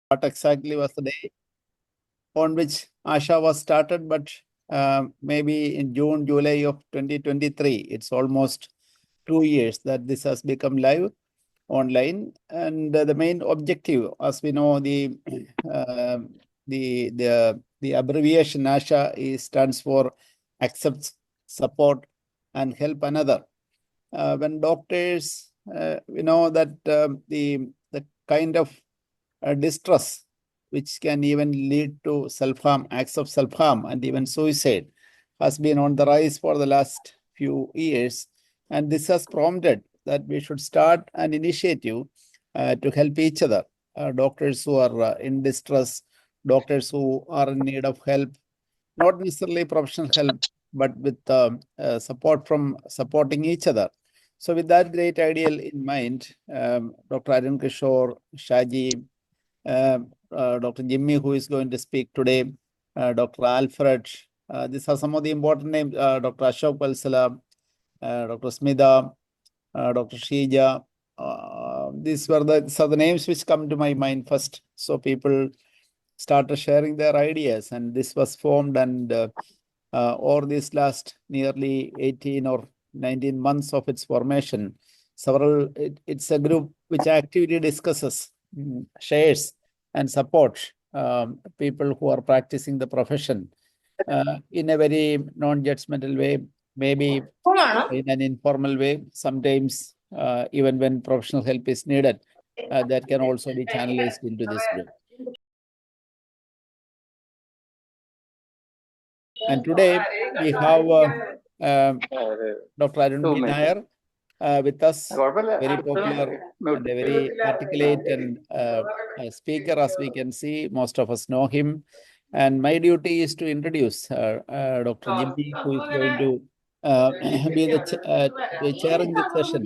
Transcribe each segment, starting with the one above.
what exactly was the day on which ASHA was started, but maybe in June, July of 2023. It's almost 2 years that this has become live online, and the main objective, as we know, uh, the abbreviation ASHA stands for accept, support, and help another. When doctors, we know that the kind of distress which can even lead to self-harm, acts of self-harm, and even suicide has been on the rise for the last few years. And this has prompted that we should start an initiative to help each other. Doctors who are in distress, doctors who are in need of help, not necessarily professional help, but with support from supporting each other. So with that great ideal in mind, Dr. Arun Kishore, Shaji, Dr. Jimmy, who is going to speak today, Dr. Alfred. These are some of the important names. Dr. Ashok Valsala, Dr. Smita, Dr. Shija. These are the names which come to my mind first. So people started sharing their ideas, and this was formed, and over these last nearly 18 or 19 months of its formation, it's a group which actively discusses, shares, and supports people who are practicing the profession in a very non-judgmental way, maybe in an informal way, sometimes even when professional help is needed, that can also be channelized into this group. And today we have Dr. Arun B Nair with us, very popular and a very articulate and a speaker, as we can see. Most of us know him. And my duty is to introduce Dr. Jimmy, who is going to be the chairing this session.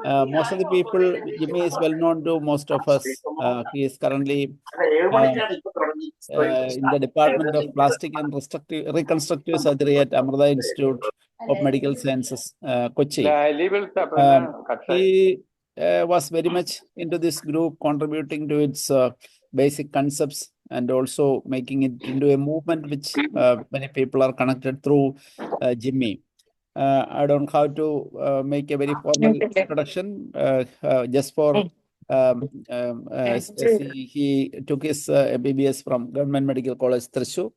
Most of the people, Jimmy is well known to most of us. He is currently in the Department of Plastic and Reconstructive Surgery at Amrita Institute of Medical Sciences, Kochi. He was very much into this group, contributing to its basic concepts and also making it into a movement which many people are connected through Jimmy. I don't have to make a very formal introduction, just for he took his MBBS from Government Medical College, Thrissur,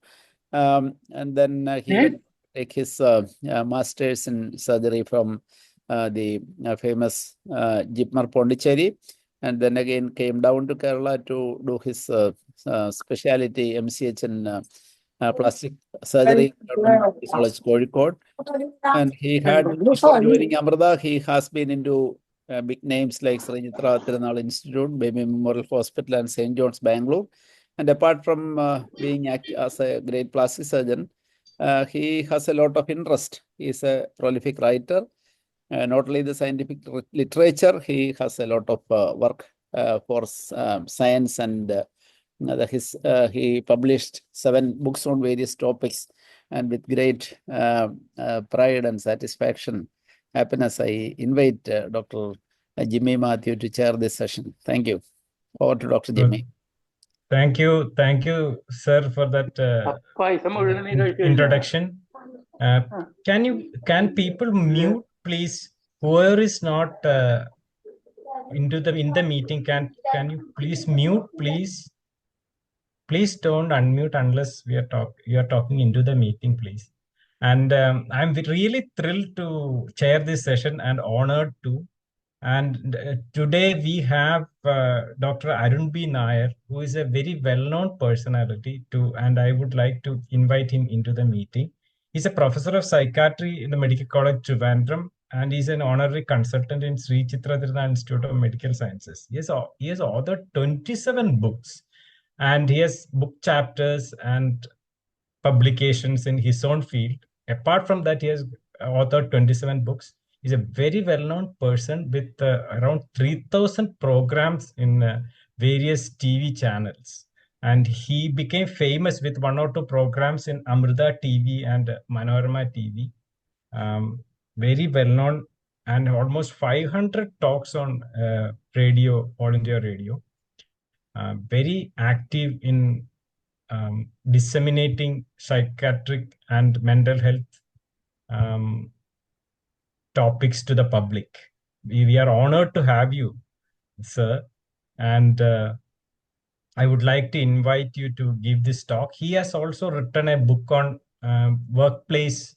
and then he went to take his master's in surgery from the famous Jipmar Pondicherry, and then again came down to Kerala to do his specialty MCH in plastic surgery, Government Medical College, Kozhikode. And he had, before joining Amrita, he has been into big names like Srinitra Tirunal Institute, Baby Memorial Hospital, and St. John's, Bangalore. And apart from being as a great plastic surgeon, he has a lot of interest. He is a prolific writer. Not only the scientific literature, he has a lot of work for science, and he published 7 books on various topics. And with great pride and satisfaction, happiness, I invite Dr. Jimmy Matthew to chair this session. Thank you. Over to Dr. Jimmy. Thank you, sir, for that introduction. Can people mute, please? Whoever is not in the meeting, can you please mute, please? Please don't unmute unless you are talking into the meeting, please. And I'm really thrilled to chair this session and honored to. And today we have Dr. Arun B Nair, who is a very well-known personality and I would like to invite him into the meeting. He's a professor of psychiatry in the Medical College Trivandrum, and he's an honorary consultant in Sri Chitratirtha Institute of Medical Sciences. He has authored 27 books, and he has book chapters and publications in his own field. Apart from that, he has authored 27 books. He's a very well-known person with around 3,000 programs in various TV channels. And he became famous with 1 or 2 programs in Amrita TV and Manorama TV. Very well-known, and almost 500 talks on radio, All India Radio. very active in disseminating psychiatric and mental health topics to the public. We are honored to have you, sir, and I would like to invite you to give this talk. He has also written a book on workplace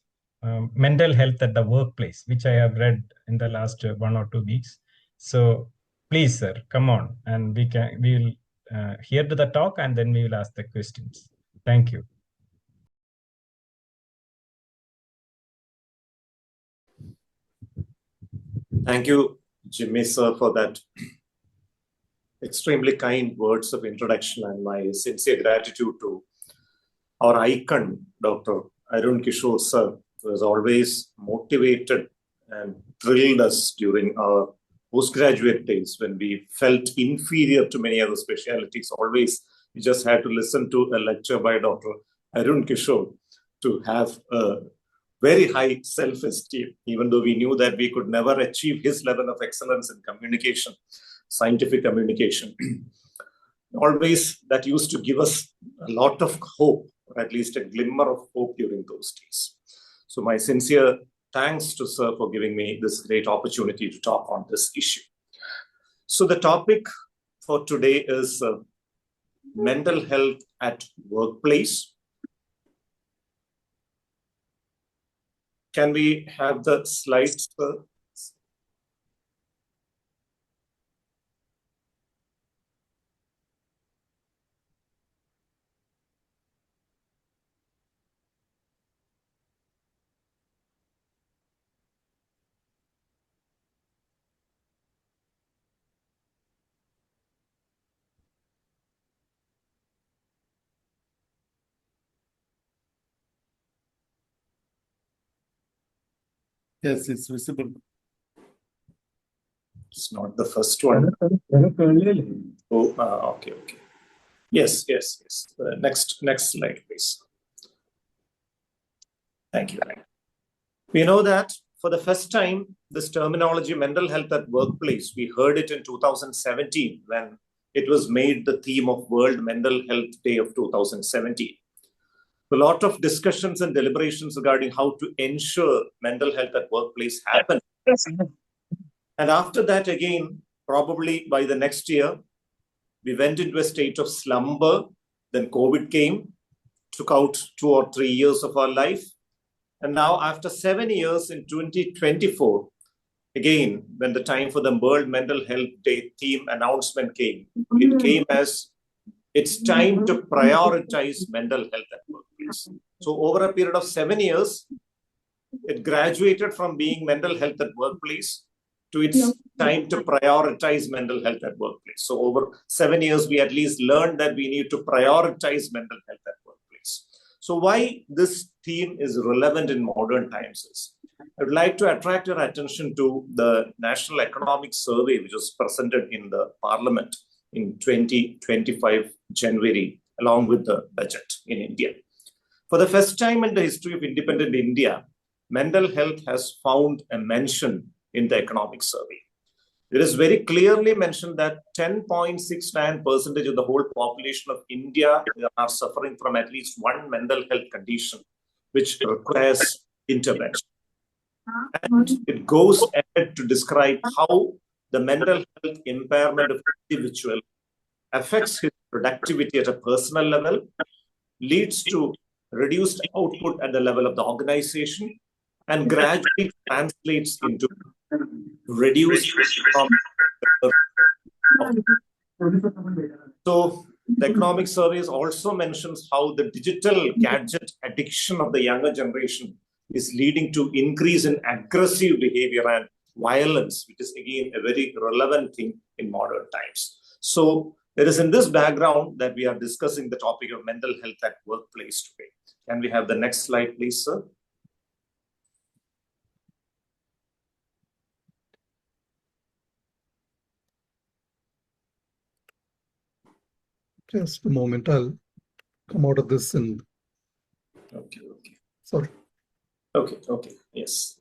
mental health at the workplace, which I have read in the last 1 or 2 weeks. So please, sir, come on, and we will hear to the talk, and then we will ask the questions. Thank you. Thank you, Jimmy, sir, for that extremely kind words of introduction, and my sincere gratitude to our icon, Dr. Arun Kishore, sir, who has always motivated and thrilled us during our postgraduate days when we felt inferior to many other specialities. Always, we just had to listen to a lecture by Dr. Arun Kishore to have a very high self-esteem, even though we knew that we could never achieve his level of excellence in communication, scientific communication. Always that used to give us a lot of hope, or at least a glimmer of hope during those days. So my sincere thanks to sir for giving me this great opportunity to talk on this issue. So the topic for today is mental health at workplace. Can we have the slides, sir? Yes, it's visible. It's not the first one. Oh, okay. Yes. Next slide, please. Thank you. We know that for the first time, this terminology, mental health at workplace, we heard it in 2017 when it was made the theme of World Mental Health Day of 2017. A lot of discussions and deliberations regarding how to ensure mental health at workplace happened. And after that, again, probably by the next year, we went into a state of slumber. Then COVID came, took out 2 or 3 years of our life. And now after 7 years in 2024, again, when the time for the World Mental Health Day theme announcement came, it came as it's time to prioritize mental health at workplace. So over a period of 7 years, it graduated from being mental health at workplace to it's time to prioritize mental health at workplace. So over 7 years, we at least learned that we need to prioritize mental health at workplace. So why this theme is relevant in modern times is, I would like to attract your attention to the National Economic Survey, which was presented in the Parliament in 2025 January, along with the budget in India. For the first time in the history of independent India, mental health has found a mention in the economic survey. It is very clearly mentioned that 10.69% of the whole population of India are suffering from at least one mental health condition, which requires intervention. And it goes ahead to describe how the mental health impairment of an individual affects his productivity at a personal level, leads to reduced output at the level of the organization, and gradually translates into reduced So the economic surveys also mentions how the digital gadget addiction of the younger generation is leading to increase in aggressive behavior and violence, which is again a very relevant thing in modern times. So it is in this background that we are discussing the topic of mental health at workplace today. Can we have the next slide, please, sir? Just a moment, I'll come out of this and... Okay. Sorry. Okay, yes.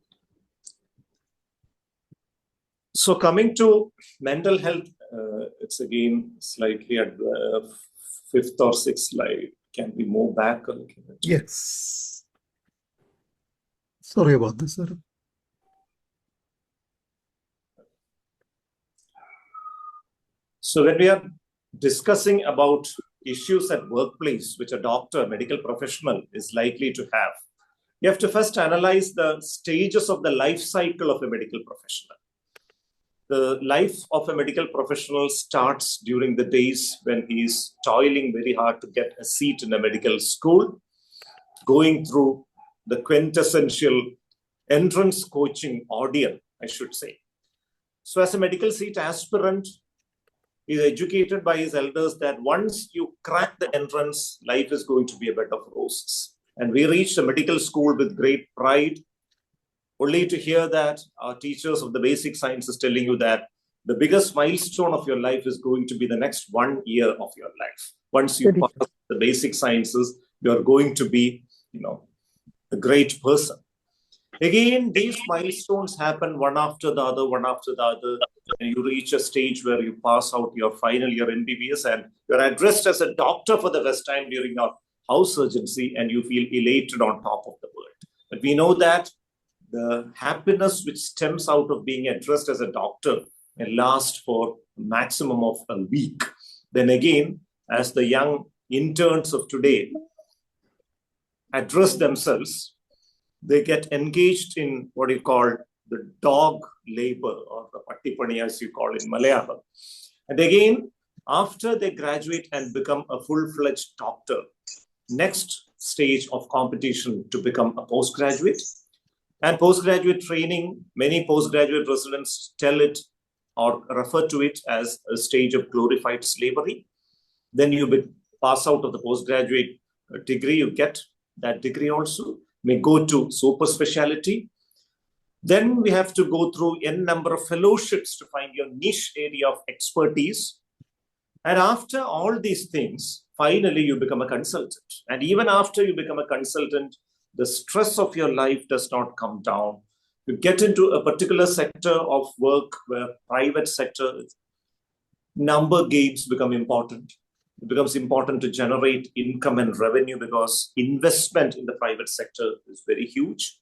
So coming to mental health it's again slightly at the fifth or sixth slide. Can we move back a little bit? Yes. Sorry about this, sir. So when we are discussing about issues at workplace, which a doctor, medical professional is likely to have, you have to first analyze the stages of the life cycle of a medical professional. The life of a medical professional starts during the days when he is toiling very hard to get a seat in a medical school, going through the quintessential entrance coaching ordeal, I should say. So as a medical seat aspirant, he is educated by his elders that once you crack the entrance, life is going to be a bed of roses. And we reach the medical school with great pride, only to hear that our teachers of the basic sciences telling you that the biggest milestone of your life is going to be the next 1 year of your life. Once you pass the basic sciences, you're going to be, a great person. Again, these milestones happen one after the other, and you reach a stage where you pass out your final year MBBS and you're addressed as a doctor for the first time during your house surgency, and you feel elated on top of the world. But we know that the happiness which stems out of being addressed as a doctor may last for a maximum of a week. Then again, as the young interns of today address themselves, they get engaged in what you call the dog labor, or the pattipani as you call in Malayalam. And again, after they graduate and become a full-fledged doctor, next stage of competition to become a postgraduate. And postgraduate training, many postgraduate residents tell it or refer to it as a stage of glorified slavery. Then you pass out of the postgraduate degree, you get that degree also, may go to super specialty. Then we have to go through n number of fellowships to find your niche area of expertise. And after all these things, finally you become a consultant. And even after you become a consultant, the stress of your life does not come down. You get into a particular sector of work where private sector number games become important. It becomes important to generate income and revenue because investment in the private sector is very huge.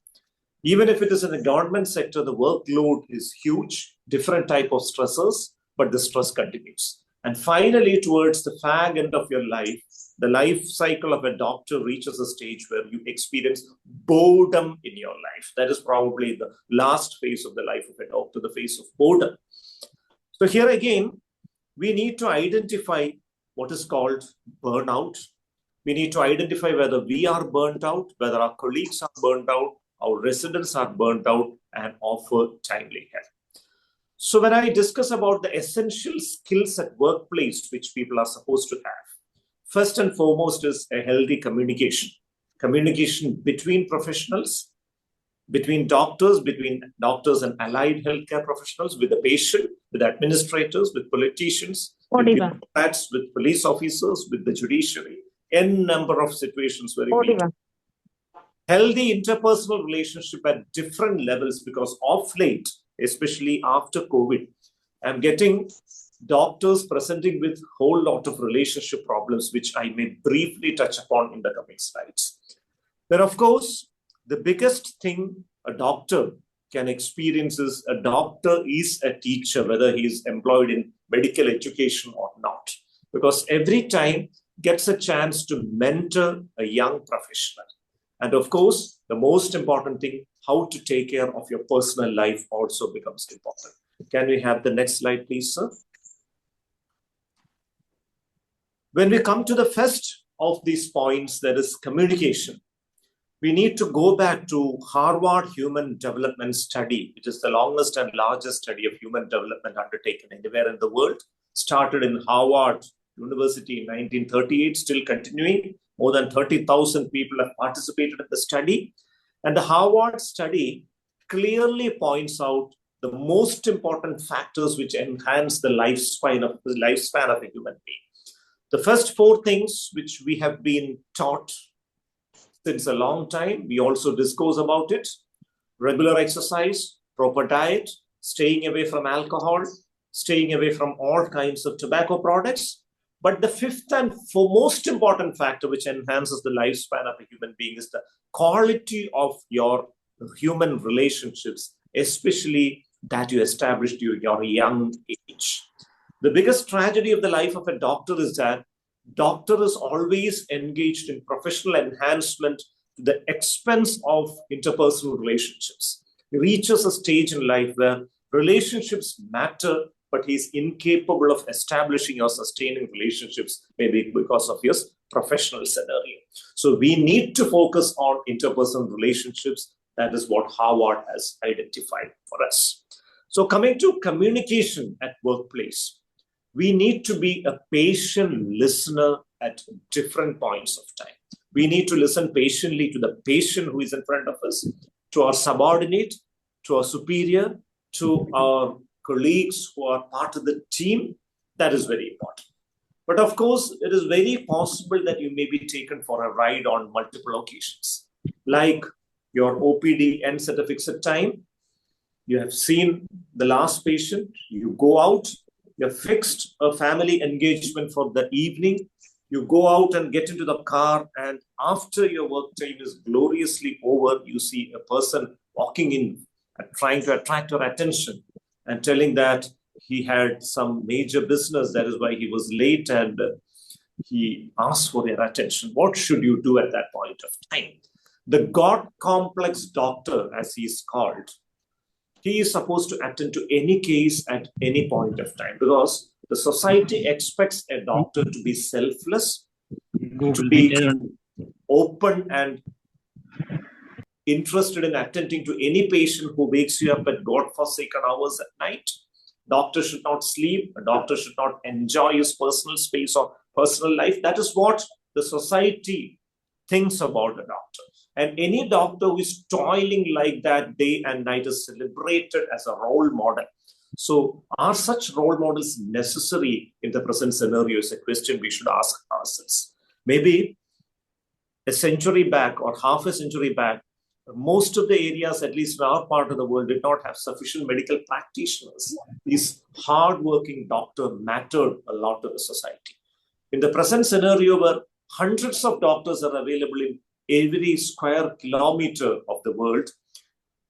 Even if it is in the government sector, the workload is huge, different type of stressors, but the stress continues. And finally, towards the fag end of your life, the life cycle of a doctor reaches a stage where you experience boredom in your life. That is probably the last phase of the life of a doctor, the phase of boredom. So here again, we need to identify what is called burnout. We need to identify whether we are burnt out, whether our colleagues are burnt out, our residents are burnt out, and offer timely help. So when I discuss about the essential skills at workplace which people are supposed to have, first and foremost is a healthy communication. Communication between professionals, between doctors and allied healthcare professionals, with the patient, with administrators, with politicians, with bureaucrats, with police officers, with the judiciary. N number of situations where we need healthy interpersonal relationship at different levels, because of late, especially after COVID, I'm getting doctors presenting with a whole lot of relationship problems, which I may briefly touch upon in the coming slides. Then, of course, the biggest thing a doctor can experience is a doctor is a teacher, whether he is employed in medical education or not, because every time gets a chance to mentor a young professional. And of course, the most important thing, how to take care of your personal life also becomes important. Can we have the next slide, please, sir? When we come to the first of these points, that is communication, we need to go back to Harvard Human Development Study, which is the longest and largest study of human development undertaken anywhere in the world. Started in Harvard University in 1938, still continuing. More than 30,000 people have participated in the study. And the Harvard study clearly points out the most important factors which enhance the lifespan of a human being. The first four things which we have been taught since a long time, we also discuss about it: regular exercise, proper diet, staying away from alcohol, staying away from all kinds of tobacco products. But the fifth and most important factor which enhances the lifespan of a human being is the quality of your human relationships, especially that you established during your young age. The biggest tragedy of the life of a doctor is that doctor is always engaged in professional enhancement to the expense of interpersonal relationships. He reaches a stage in life where relationships matter, but he's incapable of establishing or sustaining relationships, maybe because of his professional scenario. So we need to focus on interpersonal relationships. That is what Harvard has identified for us. So coming to communication at workplace, we need to be a patient listener at different points of time. We need to listen patiently to the patient who is in front of us, to our subordinate, to our superior, to our colleagues who are part of the team. That is very important. But of course, it is very possible that you may be taken for a ride on multiple occasions. Like your OPD ends at a fixed time. You have seen the last patient. You go out. You have fixed a family engagement for the evening. You go out and get into the car. And after your work time is gloriously over, you see a person walking in and trying to attract your attention and telling that he had some major business, that is why he was late, and he asked for your attention. What should you do at that point of time? The God complex doctor, as he is called, he is supposed to attend to any case at any point of time, because the society expects a doctor to be selfless, to be open and interested in attending to any patient who wakes you up at God-forsaken hours at night. Doctor should not sleep. A doctor should not enjoy his personal space or personal life. That is what the society thinks about a doctor. And any doctor who is toiling like that day and night is celebrated as a role model. So are such role models necessary in the present scenario is a question we should ask ourselves. Maybe a century back or half a century back, most of the areas, at least in our part of the world, did not have sufficient medical practitioners. These hardworking doctors mattered a lot to the society. In the present scenario, where hundreds of doctors are available in every square kilometer of the world,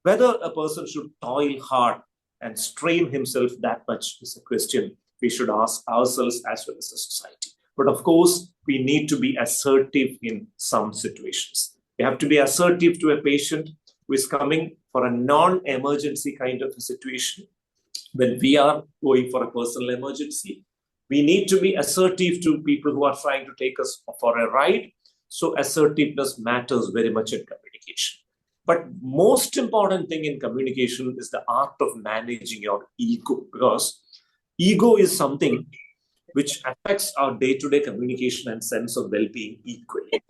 whether a person should toil hard and strain himself that much is a question we should ask ourselves as well as the society. But of course, we need to be assertive in some situations. We have to be assertive to a patient who is coming for a non-emergency kind of a situation. When we are going for a personal emergency, we need to be assertive to people who are trying to take us for a ride. So assertiveness matters very much in communication. But most important thing in communication is the art of managing your ego, because ego is something which affects our day-to-day communication and sense of well-being equally.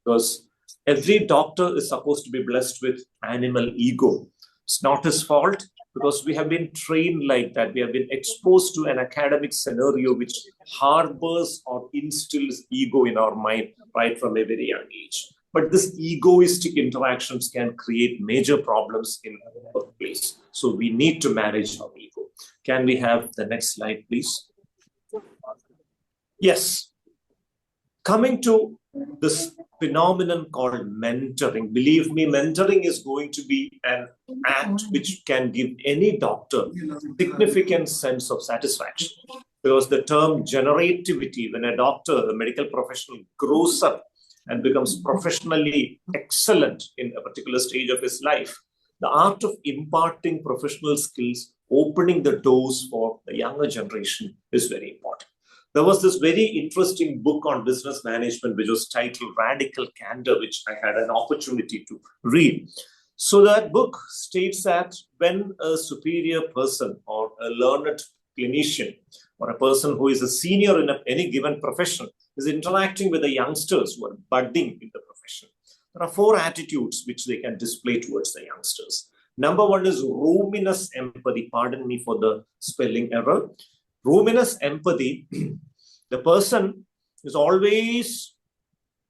Because every doctor is supposed to be blessed with animal ego. It's not his fault, because we have been trained like that. We have been exposed to an academic scenario which harbors or instills ego in our mind right from a very young age. But this egoistic interactions can create major problems in our workplace. So we need to manage our ego. Can we have the next slide, please? Yes. Coming to this phenomenon called mentoring. Believe me, mentoring is going to be an act which can give any doctor significant sense of satisfaction. Because the term generativity, when a doctor, a medical professional, grows up and becomes professionally excellent in a particular stage of his life, the art of imparting professional skills, opening the doors for the younger generation is very important. There was this very interesting book on business management, which was titled Radical Candor, which I had an opportunity to read. So that book states that when a superior person or a learned clinician or a person who is a senior in any given profession is interacting with the youngsters who are budding in the profession, there are 4 attitudes which they can display towards the youngsters. Number 1 is ruminous empathy. Pardon me for the spelling error. Ruminous empathy, the person is always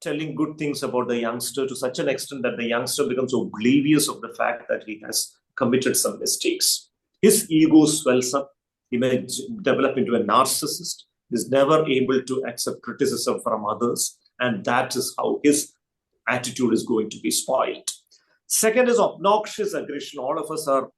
telling good things about the youngster to such an extent that the youngster becomes oblivious of the fact that he has committed some mistakes. His ego swells up. He may develop into a narcissist. He's never able to accept criticism from others. And that is how his attitude is going to be spoiled. Second is obnoxious aggression. All of us are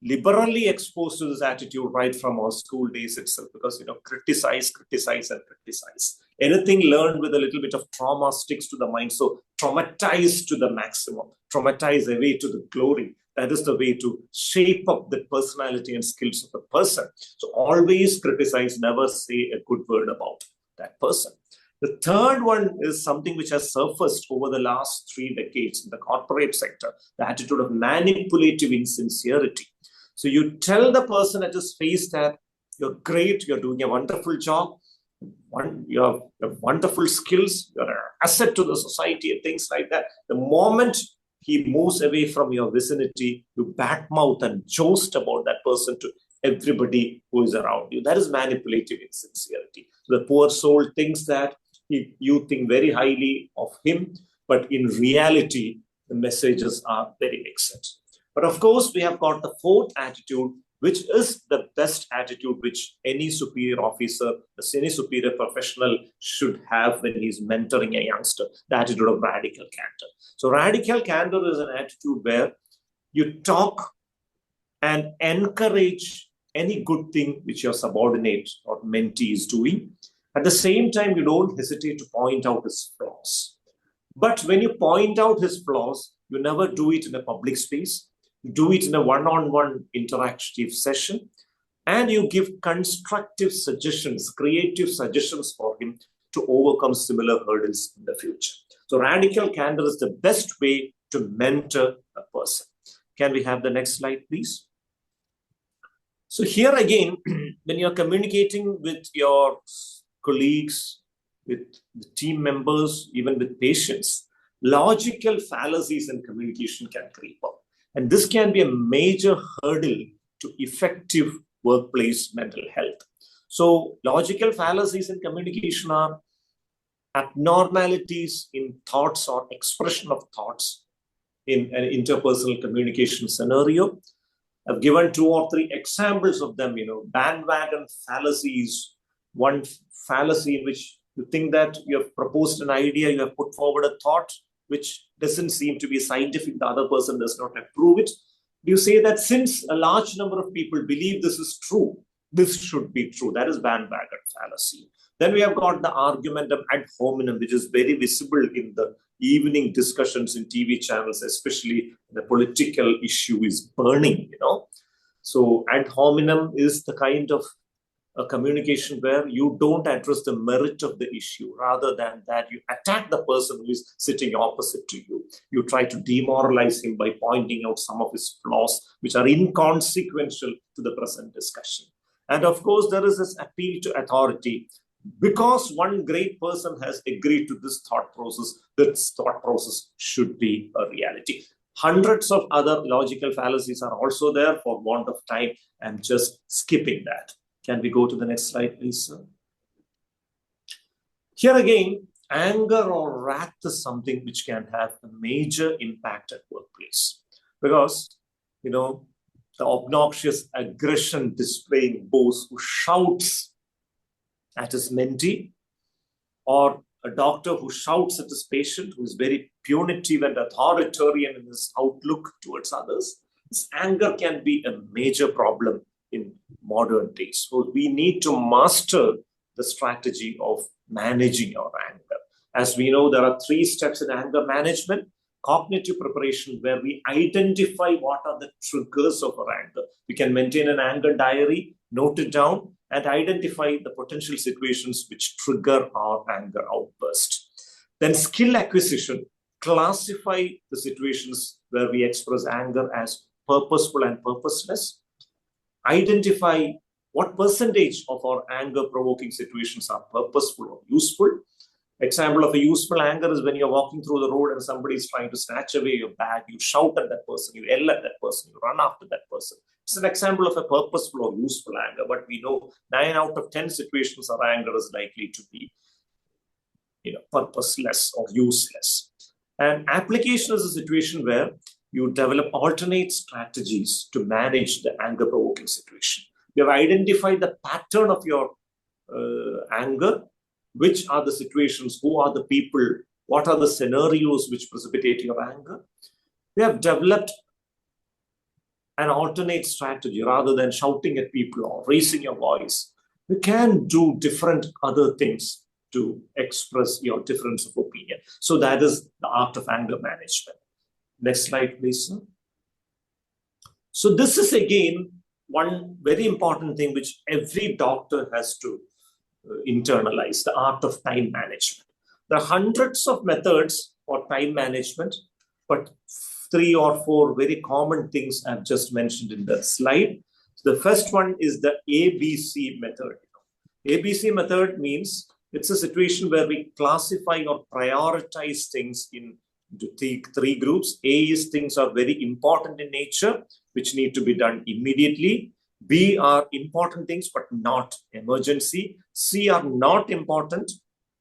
liberally exposed to this attitude right from our school days itself, because, criticize, criticize, and criticize. Anything learned with a little bit of trauma sticks to the mind. So traumatize to the maximum, traumatize away to the glory. That is the way to shape up the personality and skills of the person. So always criticize, never say a good word about that person. The third one is something which has surfaced over the last 3 decades in the corporate sector, the attitude of manipulative insincerity. So you tell the person at his face that you're great, you're doing a wonderful job, you have wonderful skills, you're an asset to the society and things like that. The moment he moves away from your vicinity, you badmouth and joust about that person to everybody who is around you. That is manipulative insincerity. So the poor soul thinks that you think very highly of him, but in reality, the messages are very mixed. But of course, we have got the fourth attitude, which is the best attitude which any superior officer, any superior professional should have when he's mentoring a youngster, the attitude of radical candor. So radical candor is an attitude where you talk and encourage any good thing which your subordinate or mentee is doing. At the same time, you don't hesitate to point out his flaws. But when you point out his flaws, you never do it in a public space. You do it in a one-on-one interactive session, and you give constructive suggestions, creative suggestions for him to overcome similar hurdles in the future. So radical candor is the best way to mentor a person. Can we have the next slide, please? So here again, when you're communicating with your colleagues, with the team members, even with patients, logical fallacies in communication can creep up. And this can be a major hurdle to effective workplace mental health. So logical fallacies in communication are abnormalities in thoughts or expression of thoughts in an interpersonal communication scenario. I've given 2 or 3 examples of them. Bandwagon fallacies, one fallacy in which you think that you have proposed an idea, you have put forward a thought which doesn't seem to be scientific, the other person does not approve it. You say that since a large number of people believe this is true, this should be true. That is bandwagon fallacy. Then we have got the argumentum ad hominem, which is very visible in the evening discussions in TV channels, especially the political issue is burning, So ad hominem is the kind of a communication where you don't address the merit of the issue. Rather than that, you attack the person who is sitting opposite to you. You try to demoralize him by pointing out some of his flaws, which are inconsequential to the present discussion. And of course, there is this appeal to authority. Because one great person has agreed to this thought process should be a reality. Hundreds of other logical fallacies are also there. For want of time, I'm just skipping that. Can we go to the next slide, please, sir? Here again, anger or wrath is something which can have a major impact at workplace. Because, the obnoxious aggression displaying boss who shouts at his mentee, or a doctor who shouts at his patient, who is very punitive and authoritarian in his outlook towards others. This anger can be a major problem in modern days. So we need to master the strategy of managing our anger. As we know, there are 3 steps in anger management. Cognitive preparation, where we identify what are the triggers of our anger. We can maintain an anger diary, note it down, and identify the potential situations which trigger our anger outburst. Then skill acquisition, classify the situations where we express anger as purposeful and purposeless. Identify what percentage of our anger-provoking situations are purposeful or useful. Example of a useful anger is when you're walking through the road and somebody is trying to snatch away your bag. You shout at that person, you yell at that person, you run after that person. It's an example of a purposeful or useful anger, but we know 9 out of 10 situations our anger is likely to be purposeless or useless. And application is a situation where you develop alternate strategies to manage the anger-provoking situation. You have identified the pattern of your anger. Which are the situations? Who are the people? What are the scenarios which precipitate your anger? We have developed an alternate strategy rather than shouting at people or raising your voice. You can do different other things to express your difference of opinion. So that is the art of anger management. Next slide, please. So this is again one very important thing which every doctor has to internalize, the art of time management. There are hundreds of methods for time management, but 3 or 4 very common things I've just mentioned in the slide. So the first one is the ABC method. ABC method means it's a situation where we classify or prioritize things into three groups. A is things are very important in nature, which need to be done immediately. B are important things, but not emergency. C are not important.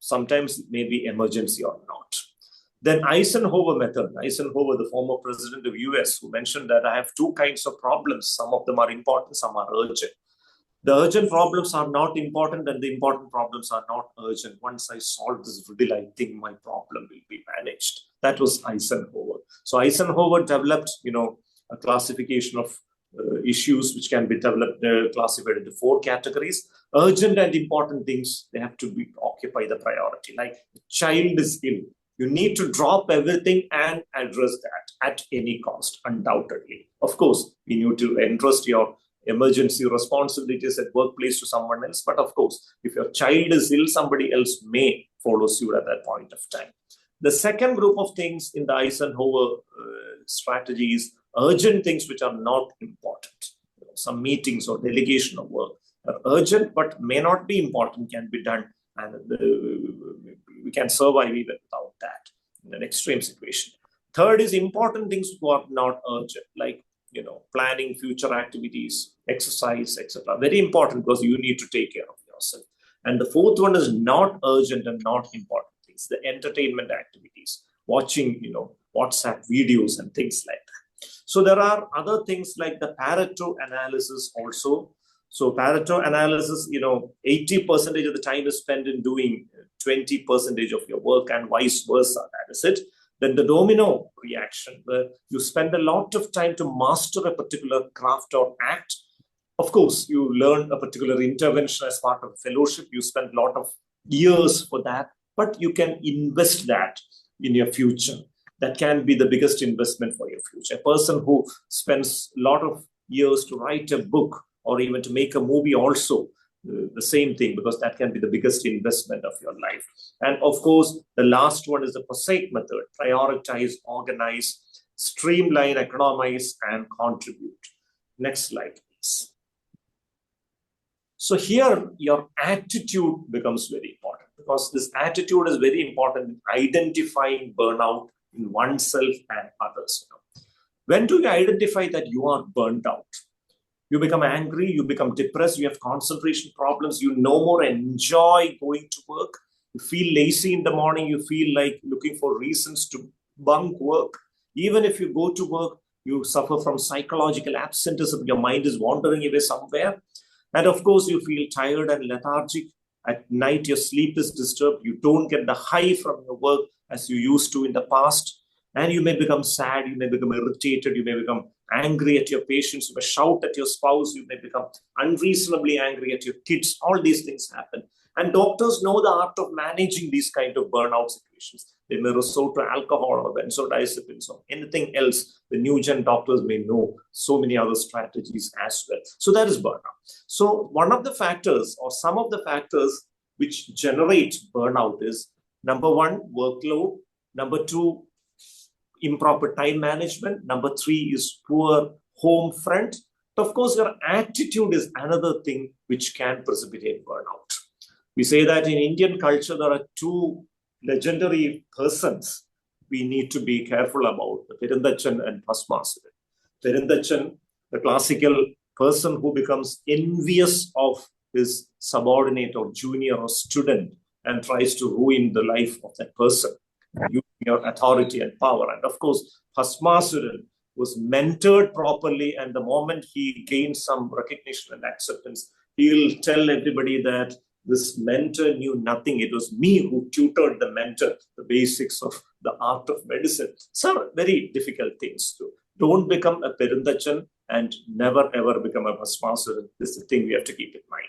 Sometimes it may be emergency or not. Then Eisenhower method. Eisenhower, the former president of US, who mentioned that I have 2 kinds of problems. Some of them are important, some are urgent. The urgent problems are not important and the important problems are not urgent. Once I solve this riddle, I think my problem will be managed. That was Eisenhower. So Eisenhower developed, a classification of issues which can be developed, classified into 4 categories. Urgent and important things, they have to occupy the priority. Like a child is ill. You need to drop everything and address that at any cost, undoubtedly. Of course, you need to entrust your emergency responsibilities at workplace to someone else. But of course, if your child is ill, somebody else may follow suit at that point of time. The second group of things in the Eisenhower strategy is urgent things which are not important. Some meetings or delegation of work are urgent but may not be important, can be done, and we can survive even without that in an extreme situation. Third is important things who are not urgent, like planning future activities, exercise, etc. Very important because you need to take care of yourself. And the fourth one is not urgent and not important things, the entertainment activities, watching, WhatsApp videos and things like that. So there are other things like the Pareto analysis also. So Pareto analysis, 80% of the time is spent in doing 20% of your work and vice versa. That is it. Then the domino reaction, where you spend a lot of time to master a particular craft or act. Of course, you learn a particular intervention as part of a fellowship. You spend a lot of years for that, but you can invest that in your future. That can be the biggest investment for your future. A person who spends a lot of years to write a book or even to make a movie also, the same thing, because that can be the biggest investment of your life. And of course, the last one is the POSAIC method: prioritize, organize, streamline, economize, and contribute. Next slide, please. So here, your attitude becomes very important, because this attitude is very important in identifying burnout in oneself and others. When do you identify that you are burnt out? You become angry, you become depressed, you have concentration problems, you no more enjoy going to work, you feel lazy in the morning, you feel like looking for reasons to bunk work. Even if you go to work, you suffer from psychological absenteeism, your mind is wandering away somewhere. And of course, you feel tired and lethargic. At night, your sleep is disturbed. You don't get the high from your work as you used to in the past. And you may become sad, you may become irritated, you may become angry at your patients, you may shout at your spouse, you may become unreasonably angry at your kids. All these things happen. And doctors know the art of managing these kind of burnout situations. They may resort to alcohol or benzodiazepines or anything else. The new gen doctors may know so many other strategies as well. So that is burnout. So one of the factors or some of the factors which generate burnout is, number 1, workload. Number 2, improper time management. Number 3 is poor home front. Of course, your attitude is another thing which can precipitate burnout. We say that in Indian culture, there are 2 legendary persons we need to be careful about, the Perindachan and Bhasmasura. Perindachan, the classical person who becomes envious of his subordinate or junior or student and tries to ruin the life of that person, using your authority and power. And of course, Bhasmasura, was mentored properly, and the moment he gains some recognition and acceptance, he'll tell everybody that this mentor knew nothing. It was me who tutored the mentor, the basics of the art of medicine. Some very difficult things to. Don't become a perundachan and never ever become a Bhasmasura. This is the thing we have to keep in mind.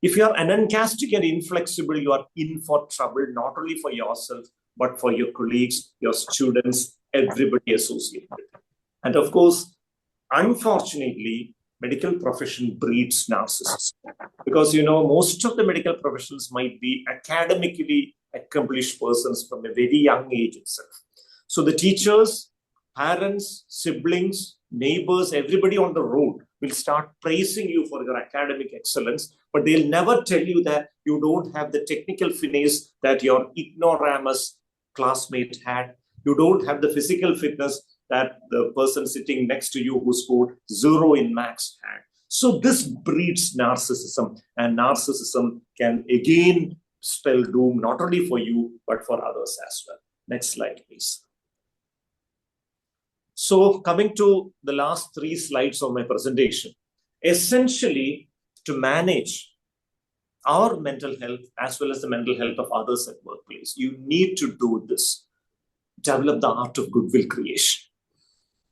If you are anancastic and inflexible, you are in for trouble, not only for yourself, but for your colleagues, your students, everybody associated with it. And of course, unfortunately, medical profession breeds narcissists. Because, most of the medical professionals might be academically accomplished persons from a very young age itself. So the teachers, parents, siblings, neighbors, everybody on the road will start praising you for your academic excellence, but they'll never tell you that you don't have the technical finesse that your ignoramus classmate had. You don't have the physical fitness that the person sitting next to you who scored 0 in maths had. So this breeds narcissism, and narcissism can again spell doom not only for you, but for others as well. Next slide, please. So coming to the last 3 slides of my presentation, essentially to manage our mental health as well as the mental health of others at workplace, you need to do this. Develop the art of goodwill creation.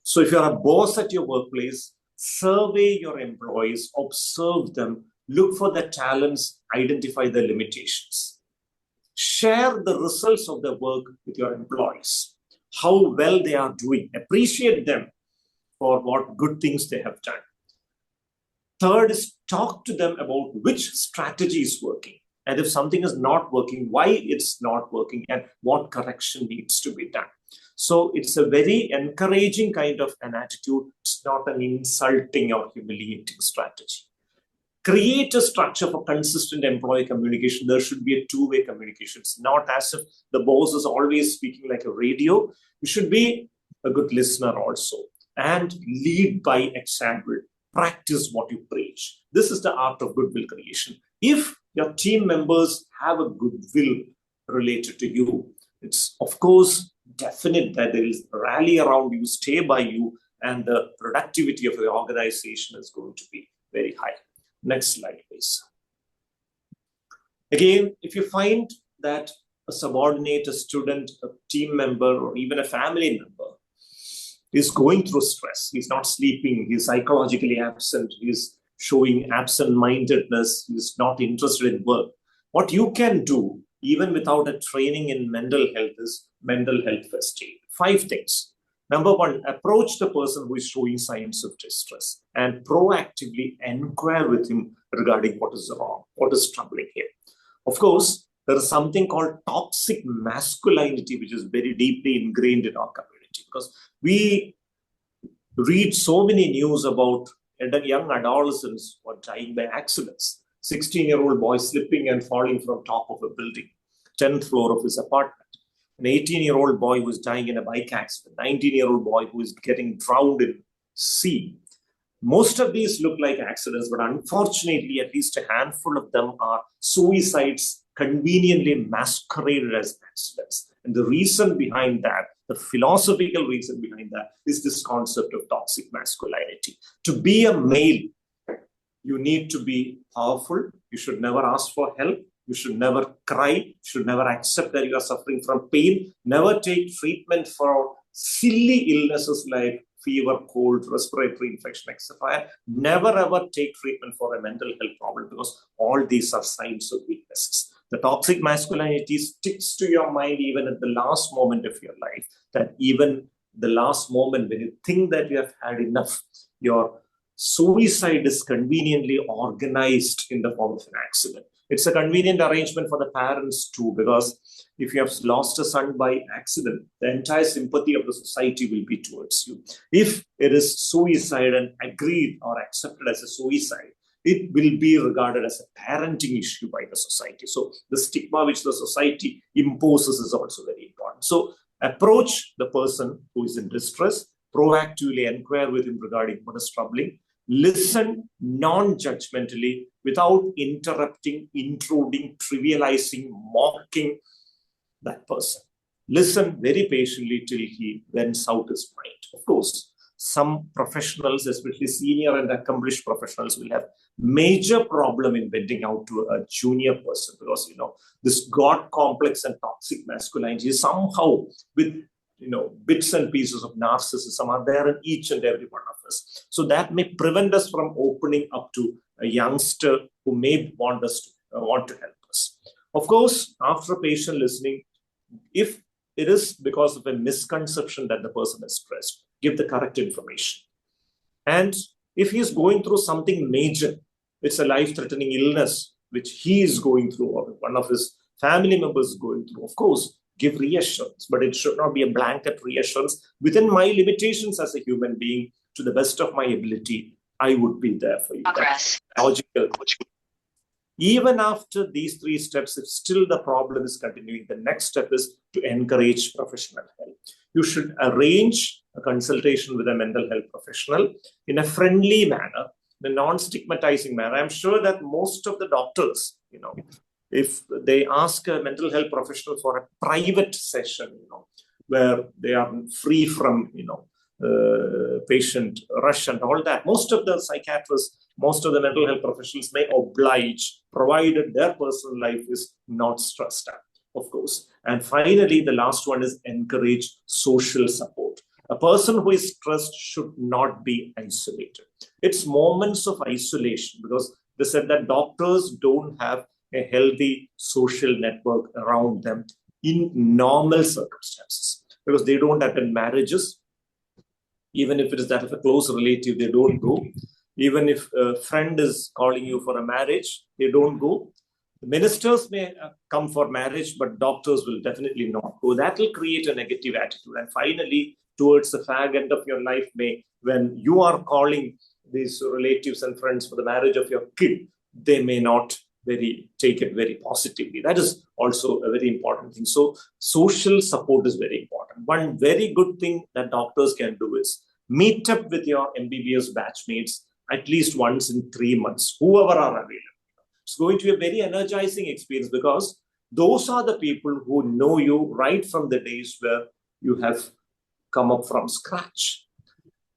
So if you're a boss at your workplace, survey your employees, observe them, look for their talents, identify their limitations. Share the results of their work with your employees, how well they are doing. Appreciate them for what good things they have done. Third is talk to them about which strategy is working. And if something is not working, why it's not working, and what correction needs to be done. So it's a very encouraging kind of an attitude. It's not an insulting or humiliating strategy. Create a structure for consistent employee communication. There should be a two-way communication. It's not as if the boss is always speaking like a radio. You should be a good listener also. And lead by example. Practice what you preach. This is the art of goodwill creation. If your team members have a goodwill related to you, it's of course definite that they will rally around you, stay by you, and the productivity of the organization is going to be very high. Next slide, please. Again, if you find that a subordinate, a student, a team member, or even a family member is going through stress, he's not sleeping, he's psychologically absent, he's showing absent-mindedness, he's not interested in work, what you can do, even without a training in mental health, is mental health first aid. 5 things. Number 1, approach the person who is showing signs of distress and proactively inquire with him regarding what is wrong, what is troubling him. Of course, there is something called toxic masculinity, which is very deeply ingrained in our community, because we read so many news about young adolescents who are dying by accidents. 16-year-old boy slipping and falling from top of a building, 10th floor of his apartment. An 18-year-old boy who is dying in a bike accident, 19-year-old boy who is getting drowned in sea. Most of these look like accidents, but unfortunately, at least a handful of them are suicides conveniently masqueraded as accidents. And the reason behind that, the philosophical reason behind that, is this concept of toxic masculinity. To be a male, you need to be powerful. You should never ask for help. You should never cry. You should never accept that you are suffering from pain. Never take treatment for silly illnesses like fever, cold, respiratory infection, etc. Never ever take treatment for a mental health problem, because all these are signs of weaknesses. The toxic masculinity sticks to your mind even at the last moment of your life. That even the last moment when you think that you have had enough, your suicide is conveniently organized in the form of an accident. It's a convenient arrangement for the parents too, because if you have lost a son by accident, the entire sympathy of the society will be towards you. If it is suicide and agreed or accepted as a suicide, it will be regarded as a parenting issue by the society. So the stigma which the society imposes is also very important. So approach the person who is in distress, proactively inquire with him regarding what is troubling, listen non-judgmentally without interrupting, intruding, trivializing, mocking that person. Listen very patiently till he vents out his mind. Of course, some professionals, especially senior and accomplished professionals, will have major problem in bending out to a junior person, because this God complex and toxic masculinity is somehow, with bits and pieces of narcissism are there in each and every one of us. So that may prevent us from opening up to a youngster who may want to help us. Of course, after patient listening, if it is because of a misconception that the person is stressed, give the correct information. And if he is going through something major, it's a life-threatening illness which he is going through, or one of his family members is going through, of course, give reassurance, but it should not be a blanket reassurance. Within my limitations as a human being, to the best of my ability, I would be there for you. Logical. Even after these 3 steps, if still the problem is continuing, the next step is to encourage professional help. You should arrange a consultation with a mental health professional in a friendly manner, in a non-stigmatizing manner. I'm sure that most of the doctors, if they ask a mental health professional for a private session, where they are free from, patient rush and all that, most of the psychiatrists, most of the mental health professionals may oblige, provided their personal life is not stressed out, of course. And finally, the last one is encourage social support. A person who is stressed should not be isolated. It's moments of isolation, because they said that doctors don't have a healthy social network around them in normal circumstances, because they don't attend marriages. Even if it is that of a close relative, they don't go. Even if a friend is calling you for a marriage, they don't go. The ministers may come for marriage, but doctors will definitely not go. That will create a negative attitude. And finally, towards the fag end of your life, when you are calling these relatives and friends for the marriage of your kid, they may not take it very positively. That is also a very important thing. So social support is very important. One very good thing that doctors can do is meet up with your MBBS batchmates at least once in 3 months, whoever are available. It's going to be a very energizing experience, because those are the people who know you right from the days where you have come up from scratch.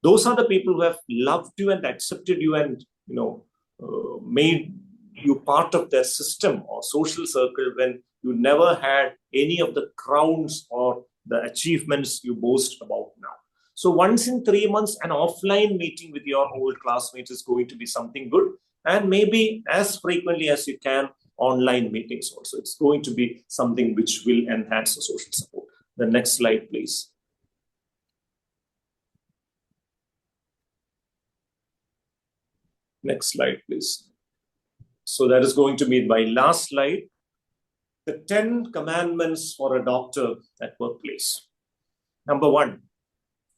Those are the people who have loved you and accepted you and made you part of their system or social circle when you never had any of the crowns or the achievements you boast about now. So once in 3 months, an offline meeting with your old classmates is going to be something good, and maybe as frequently as you can, online meetings also. It's going to be something which will enhance the social support. The next slide, please. Next slide, please. So that is going to be my last slide. The 10 commandments for a doctor at workplace. Number 1,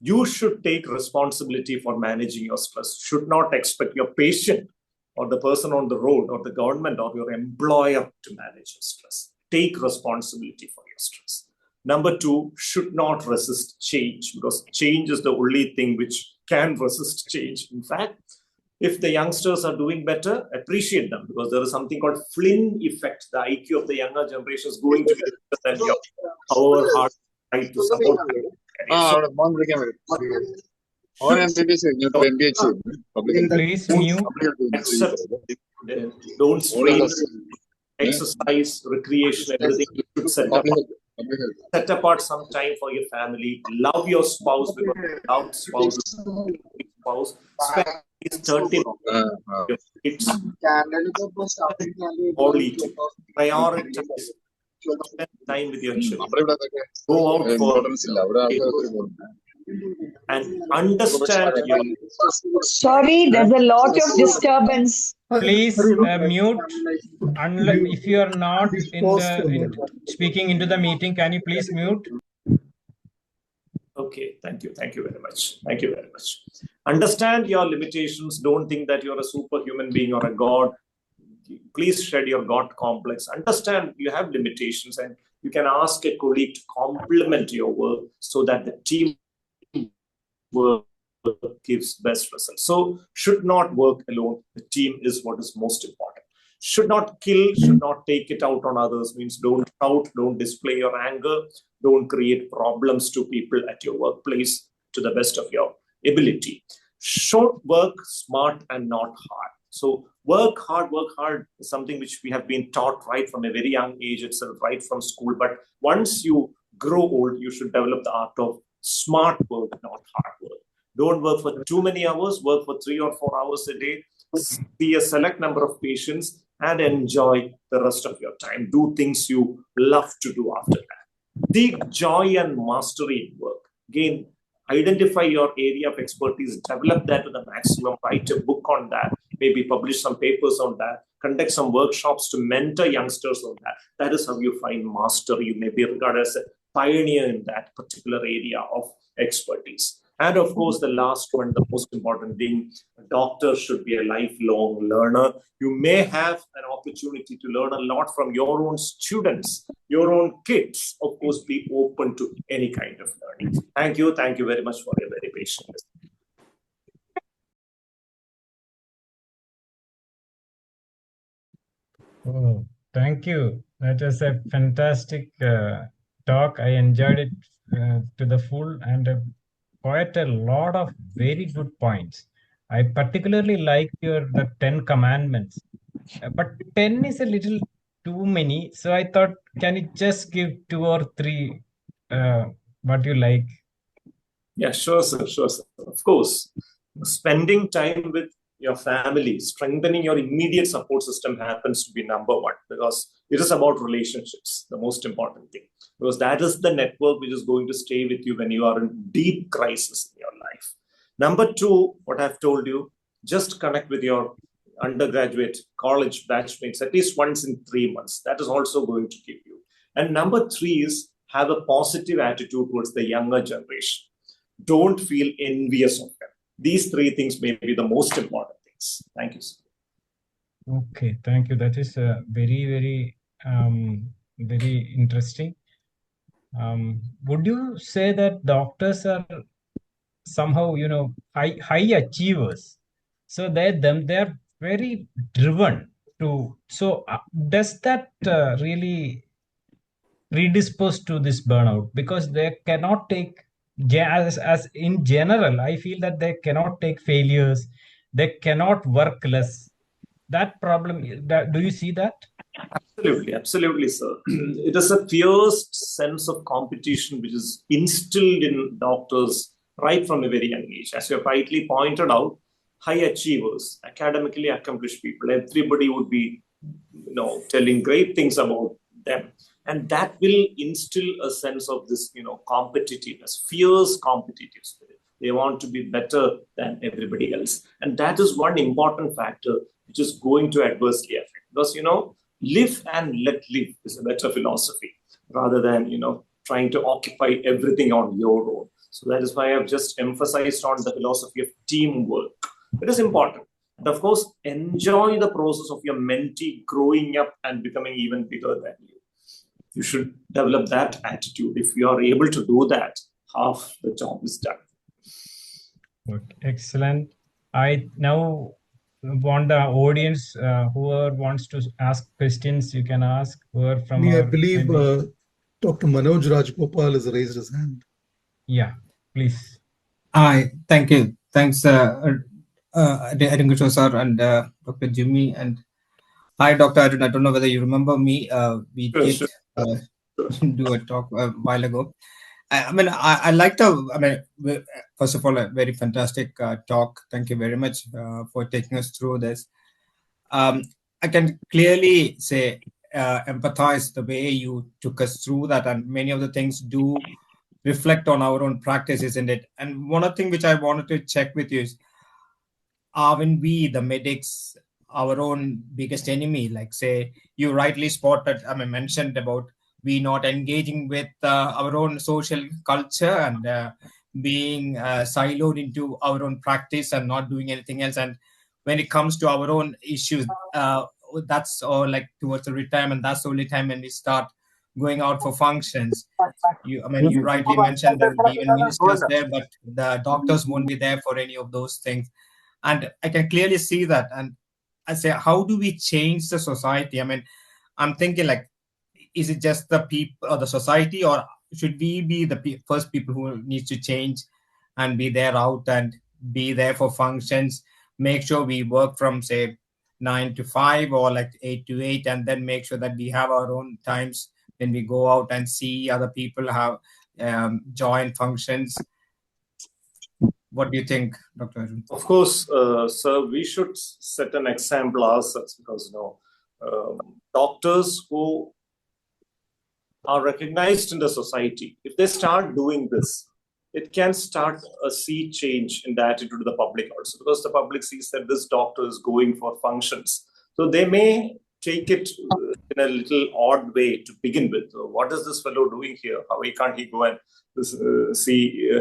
you should take responsibility for managing your stress. Should not expect your patient or the person on the road or the government or your employer to manage your stress. Take responsibility for your stress. Number 2, should not resist change, because change is the only thing which can resist change. In fact, if the youngsters are doing better, appreciate them, because there is something called Flynn effect. The IQ of the younger generation is going to be better than your however hard try to support them. Please mute. Accept, don't strain, exercise, recreation, everything you should set apart. Set apart some time for your family. Love your spouse, because without spouse, spend 30 your kids, all eating. Prioritize. Spend time with your children. Go out for and understand your. Sorry, there's a lot of disturbance. Please mute. If you are not speaking into the meeting, can you please mute? Okay, thank you. Thank you very much. Thank you very much. Understand your limitations. Don't think that you're a superhuman being or a god. Please shed your God complex. Understand you have limitations, and you can ask a colleague to complement your work so that the team work gives best results. So should not work alone. The team is what is most important. Should not kill, should not take it out on others. Means don't shout, don't display your anger, don't create problems to people at your workplace to the best of your ability. Should work smart and not hard. So work hard is something which we have been taught right from a very young age itself, right from school. But once you grow old, you should develop the art of smart work, not hard work. Don't work for too many hours, work for 3 or 4 hours a day, see a select number of patients and enjoy the rest of your time. Do things you love to do after that. Seek joy and mastery in work. Again, identify your area of expertise, develop that to the maximum, write a book on that, maybe publish some papers on that, conduct some workshops to mentor youngsters on that. That is how you find mastery. You may be regarded as a pioneer in that particular area of expertise. And of course, the last one, the most important thing, a doctor should be a lifelong learner. You may have an opportunity to learn a lot from your own students, your own kids. Of course, be open to any kind of learning. Thank you. Thank you very much for your very patient listening. Oh, thank you. That was a fantastic talk. I enjoyed it to the full and quite a lot of very good points. I particularly like the 10 commandments, but 10 is a little too many. So I thought, can you just give 2 or 3 what you like? Yeah, sure, sir. Sure, sir. Of course, spending time with your family, strengthening your immediate support system happens to be number one, because it is about relationships, the most important thing, because that is the network which is going to stay with you when you are in deep crisis in your life. Number two, what I've told you, just connect with your undergraduate college batchmates at least once in 3 months. That is also going to give you. And number three is have a positive attitude towards the younger generation. Don't feel envious of them. These 3 things may be the most important things. Thank you, sir. Okay, thank you. That is very, very interesting. Would you say that doctors are somehow, high achievers? So they are very driven to. So does that really predispose to this burnout? Because they cannot take, as in general, I feel that they cannot take failures. They cannot work less. That problem, do you see that? Absolutely, sir. It is a fierce sense of competition which is instilled in doctors right from a very young age. As you have rightly pointed out, high achievers, academically accomplished people, everybody would be, telling great things about them. And that will instill a sense of this, competitiveness, fierce competitive spirit. They want to be better than everybody else. And that is one important factor which is going to adversely affect. Because, live and let live is a better philosophy rather than, trying to occupy everything on your own. So that is why I've just emphasized on the philosophy of teamwork. It is important. And of course, enjoy the process of your mentee growing up and becoming even bigger than you. You should develop that attitude. If you are able to do that, half the job is done. Okay, excellent. I now want the audience, whoever wants to ask questions, you can ask. Whoever from I our, believe maybe- Dr. Manoj Rajgopal has raised his hand. Yeah, please. Hi, thank you. Thanks, Arun sir and Dr. Jimmy. And hi, Dr. Arun. I don't know whether you remember me. We did do a talk a while ago. I liked first of all, a very fantastic talk. Thank you very much for taking us through this. I can clearly say, empathize the way you took us through that, and many of the things do reflect on our own practice, isn't it? And one of the things which I wanted to check with you is, aren't we, the medics, our own biggest enemy? Like, say, you rightly spotted, mentioned about we not engaging with our own social culture and being siloed into our own practice and not doing anything else. And when it comes to our own issues, that's all like towards the retirement. That's the only time when we start going out for functions. You rightly mentioned there will be even ministers there, but the doctors won't be there for any of those things. And I can clearly see that. And I say, how do we change the society? I'm thinking, like, is it just the people or the society, or should we be the first people who needs to change and be there out and be there for functions. Make sure we work from, say, 9 to 5 or like 8 to 8, and then make sure that we have our own times when we go out and see other people have join functions. What do you think, Dr. Arun? Of course, sir, we should set an example ourselves, because doctors who are recognized in the society, if they start doing this, it can start a sea change in the attitude of the public also, because the public sees that this doctor is going for functions. So they may take it in a little odd way to begin with. What is this fellow doing here? How can't he go and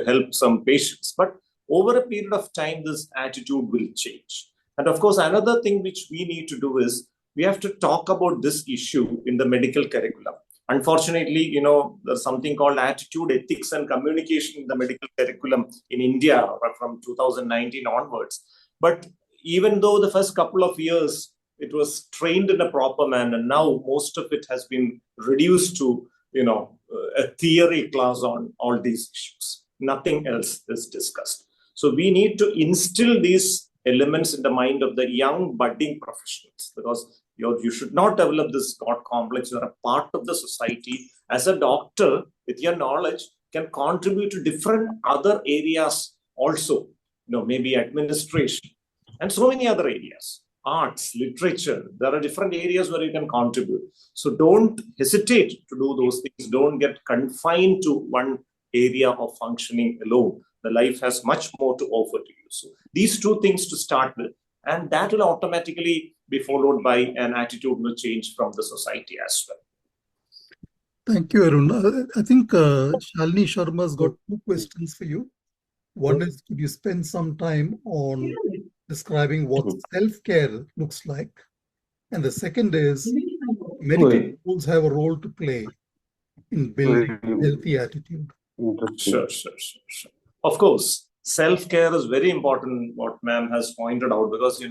help some patients? But over a period of time, this attitude will change. And of course, another thing which we need to do is we have to talk about this issue in the medical curriculum. Unfortunately, there's something called attitude, ethics, and communication in the medical curriculum in India from 2019 onwards. But even though the first couple of years it was trained in a proper manner, now most of it has been reduced to, a theory class on all these issues. Nothing else is discussed. So we need to instill these elements in the mind of the young budding professionals, because you should not develop this God complex. You're a part of the society. As a doctor, with your knowledge, can contribute to different other areas also, maybe administration and so many other areas, arts, literature. There are different areas where you can contribute. So don't hesitate to do those things. Don't get confined to one area of functioning alone. The life has much more to offer to you. So these two things to start with, and that will automatically be followed by an attitudinal change from the society as well. Thank you, Arun. I think Shalini Sharma's got two questions for you. One is, could you spend some time on describing what self-care looks like? And the second is, medical schools have a role to play in building healthy attitude. Sure. Of course, self-care is very important, what ma'am has pointed out, because,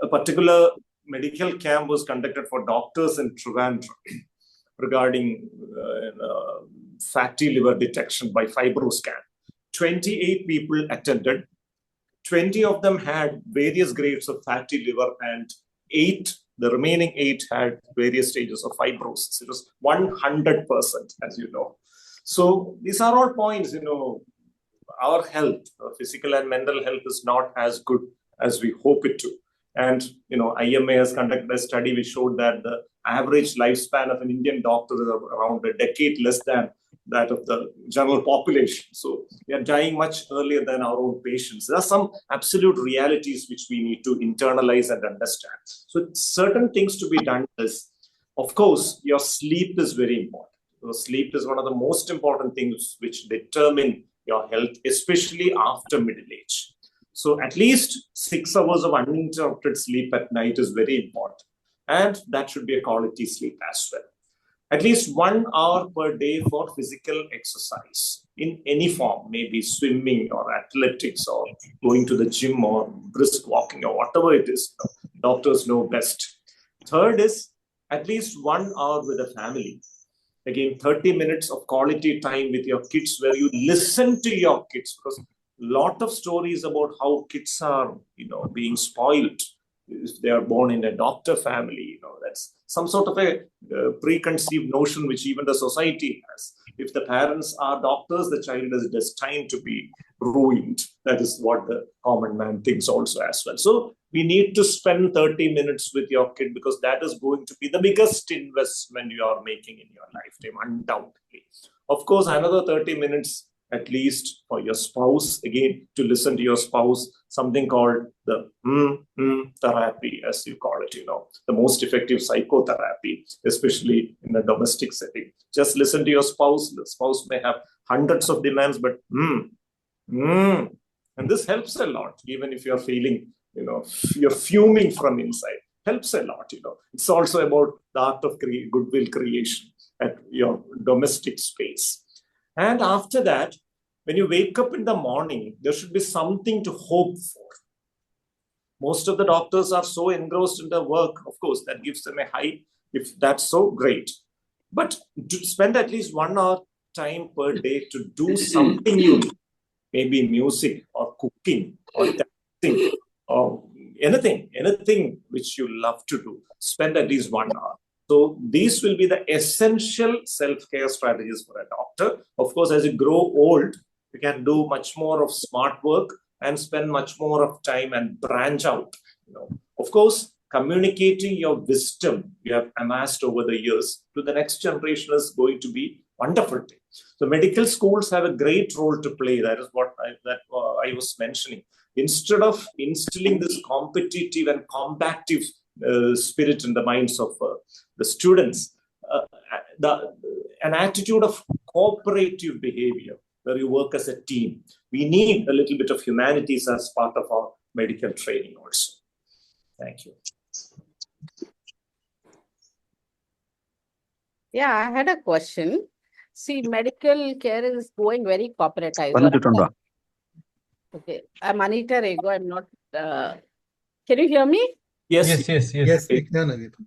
a particular medical camp was conducted for doctors in Trivandrum regarding fatty liver detection by fibroscan. 28 people attended. 20 of them had various grades of fatty liver, and the remaining 8 had various stages of fibrosis. It was 100%, as you know. So these are all points, our health, physical and mental health, is not as good as we hope it to. And, IMA has conducted a study which showed that the average lifespan of an Indian doctor is around a decade less than that of the general population. So we are dying much earlier than our own patients. There are some absolute realities which we need to internalize and understand. So certain things to be done is, of course, your sleep is very important. So sleep is one of the most important things which determine your health, especially after middle age. So at least 6 hours of uninterrupted sleep at night is very important. And that should be a quality sleep as well. At least 1 hour per day for physical exercise in any form, maybe swimming or athletics or going to the gym or brisk walking or whatever it is. Doctors know best. Third is at least 1 hour with a family. Again, 30 minutes of quality time with your kids where you listen to your kids, because a lot of stories about how kids are, being spoiled if they are born in a doctor family. That's some sort of a preconceived notion which even the society has. If the parents are doctors, the child is destined to be ruined. That is what the common man thinks also as well. So we need to spend 30 minutes with your kid, because that is going to be the biggest investment you are making in your lifetime, undoubtedly. Of course, another 30 minutes at least for your spouse, again, to listen to your spouse, something called the therapy, as you call it, the most effective psychotherapy, especially in a domestic setting. Just listen to your spouse. The spouse may have hundreds of demands, but and this helps a lot, even if you're feeling, you're fuming from inside. Helps a lot, It's also about the art of goodwill creation at your domestic space. And after that, when you wake up in the morning, there should be something to hope for. Most of the doctors are so engrossed in their work. Of course, that gives them a high, if that's so great. But to spend at least 1 hour time per day to do something you do, maybe music or cooking or dancing or anything which you love to do. Spend at least 1 hour. So these will be the essential self-care strategies for a doctor. Of course, as you grow old, you can do much more of smart work and spend much more of time and branch out. Of course, communicating your wisdom you have amassed over the years to the next generation is going to be wonderful. So medical schools have a great role to play. That is what I was mentioning. Instead of instilling this competitive and combative spirit in the minds of the students, an attitude of cooperative behavior where you work as a team. We need a little bit of humanities as part of our medical training also. Thank you. Yeah, I had a question. See, medical care is going very corporatized. Okay, I'm Anita Rego. I'm not. Can you hear me? Yes. Yes, we can, Anita.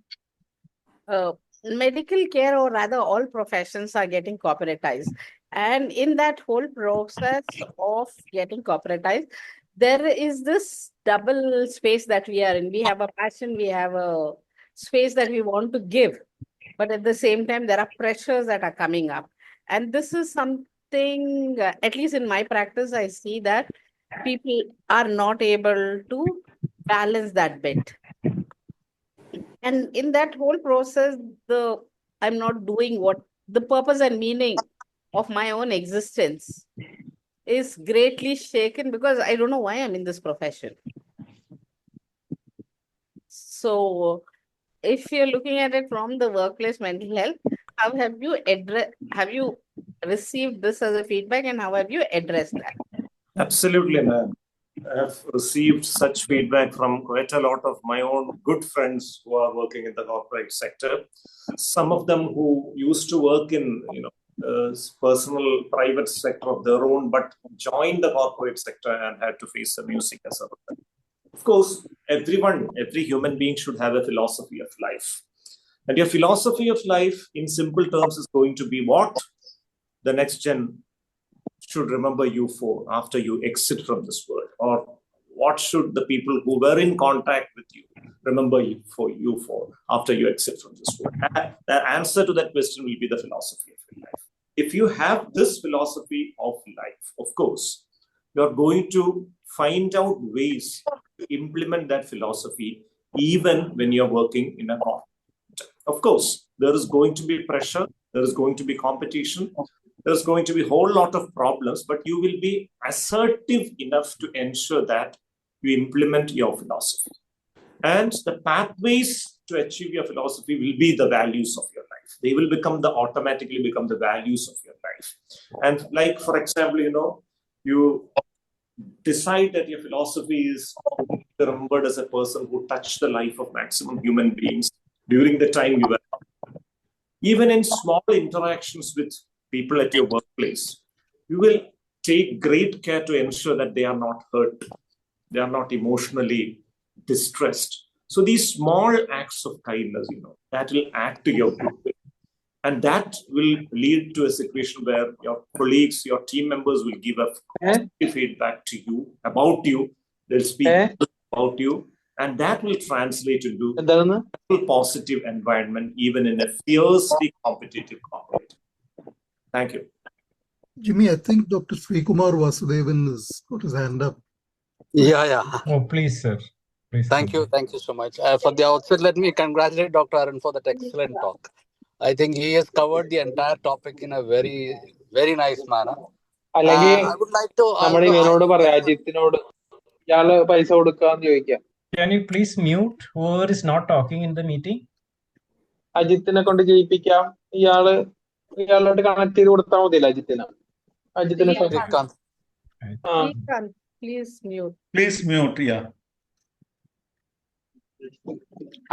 Medical care, or rather all professions, are getting corporatized. And in that whole process of getting corporatized, there is this double space that we are in. We have a passion, we have a space that we want to give. But at the same time, there are pressures that are coming up. And this is something, at least in my practice, I see that people are not able to balance that bit. And in that whole process, I'm not doing what the purpose and meaning of my own existence is greatly shaken, because I don't know why I'm in this profession. So if you're looking at it from the workplace mental health, how have you received this as a feedback, and how have you addressed that? Absolutely, ma'am. I have received such feedback from quite a lot of my own good friends who are working in the corporate sector. Some of them who used to work in personal private sector of their own, but joined the corporate sector and had to face the music as a result. Of course, every human being should have a philosophy of life. And your philosophy of life, in simple terms, is going to be what the next gen should remember you for after you exit from this world, or what should the people who were in contact with you remember you for after you exit from this world. The answer to that question will be the philosophy of your life. If you have this philosophy of life, of course, you're going to find out ways to implement that philosophy even when you're working in a corporate. Of course, there is going to be pressure, there is going to be competition, there's going to be a whole lot of problems, but you will be assertive enough to ensure that you implement your philosophy. And the pathways to achieve your philosophy will be the values of your life. They will automatically become the values of your life. And like, for example, you decide that your philosophy is remembered as a person who touched the life of maximum human beings during the time you were. Even in small interactions with people at your workplace, you will take great care to ensure that they are not hurt, they are not emotionally distressed. So these small acts of kindness, that will add to your goodwill. And that will lead to a situation where your colleagues, your team members will give a feedback to you, about you. They'll speak about you. And that will translate into a positive environment, even in a fiercely competitive corporate. Thank you. Jimmy, I think Dr. Srikumar Vasudevan has got his hand up. Yeah. Oh, please, sir. Please. Thank you so much. For the outset, let me congratulate Dr. Arun for that excellent talk. I think he has covered the entire topic in a very, very nice manner. I would like to Can you please mute whoever is not talking in the meeting? അജിത്തിനെ കൊണ്ട് ചെയ്യിപ്പിക്കാം. ഇയാളോട് connect ചെയ്ത് കൊടുത്താൽ മതിയല്ലോ അജിത്തിന്. Please mute. Please mute, yeah.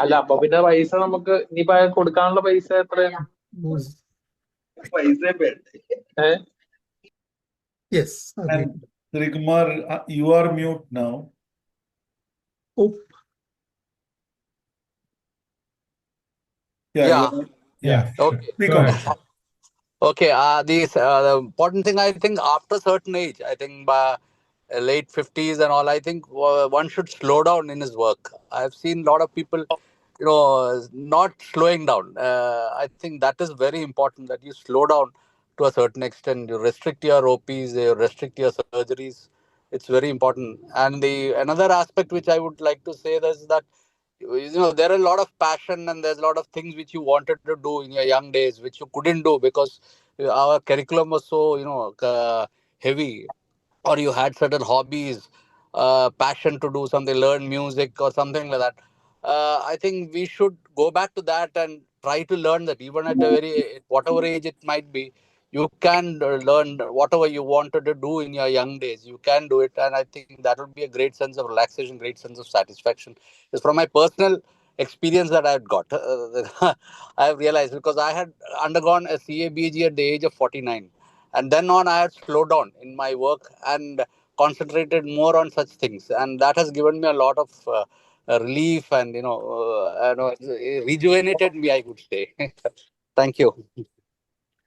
അല്ല, അപ്പൊ പിന്നെ പൈസ നമുക്ക് ഇനിയിപ്പോ കൊടുക്കാനുള്ള പൈസ എത്രയാണ്? Yes. And Srikumar, you are mute now. Oh. Yeah. Okay. Go ahead. Okay, the important thing, I think after a certain age, I think by late 50s and all, I think one should slow down in his work. I've seen a lot of people, not slowing down. I think that is very important, that you slow down to a certain extent. You restrict your OPs, you restrict your surgeries. It's very important. And the another aspect which I would like to say is that there are a lot of passion and there's a lot of things which you wanted to do in your young days which you couldn't do because our curriculum was so heavy, or you had certain hobbies, passion to do something, learn music or something like that. I think we should go back to that and try to learn that even at a very whatever age it might be, you can learn whatever you wanted to do in your young days. You can do it, and I think that would be a great sense of relaxation, great sense of satisfaction. It's from my personal experience that I've got. I have realized because I had undergone a CABG at the age of 49, and then on I had slowed down in my work and concentrated more on such things, and that has given me a lot of relief and rejuvenated me, I could say. Thank you.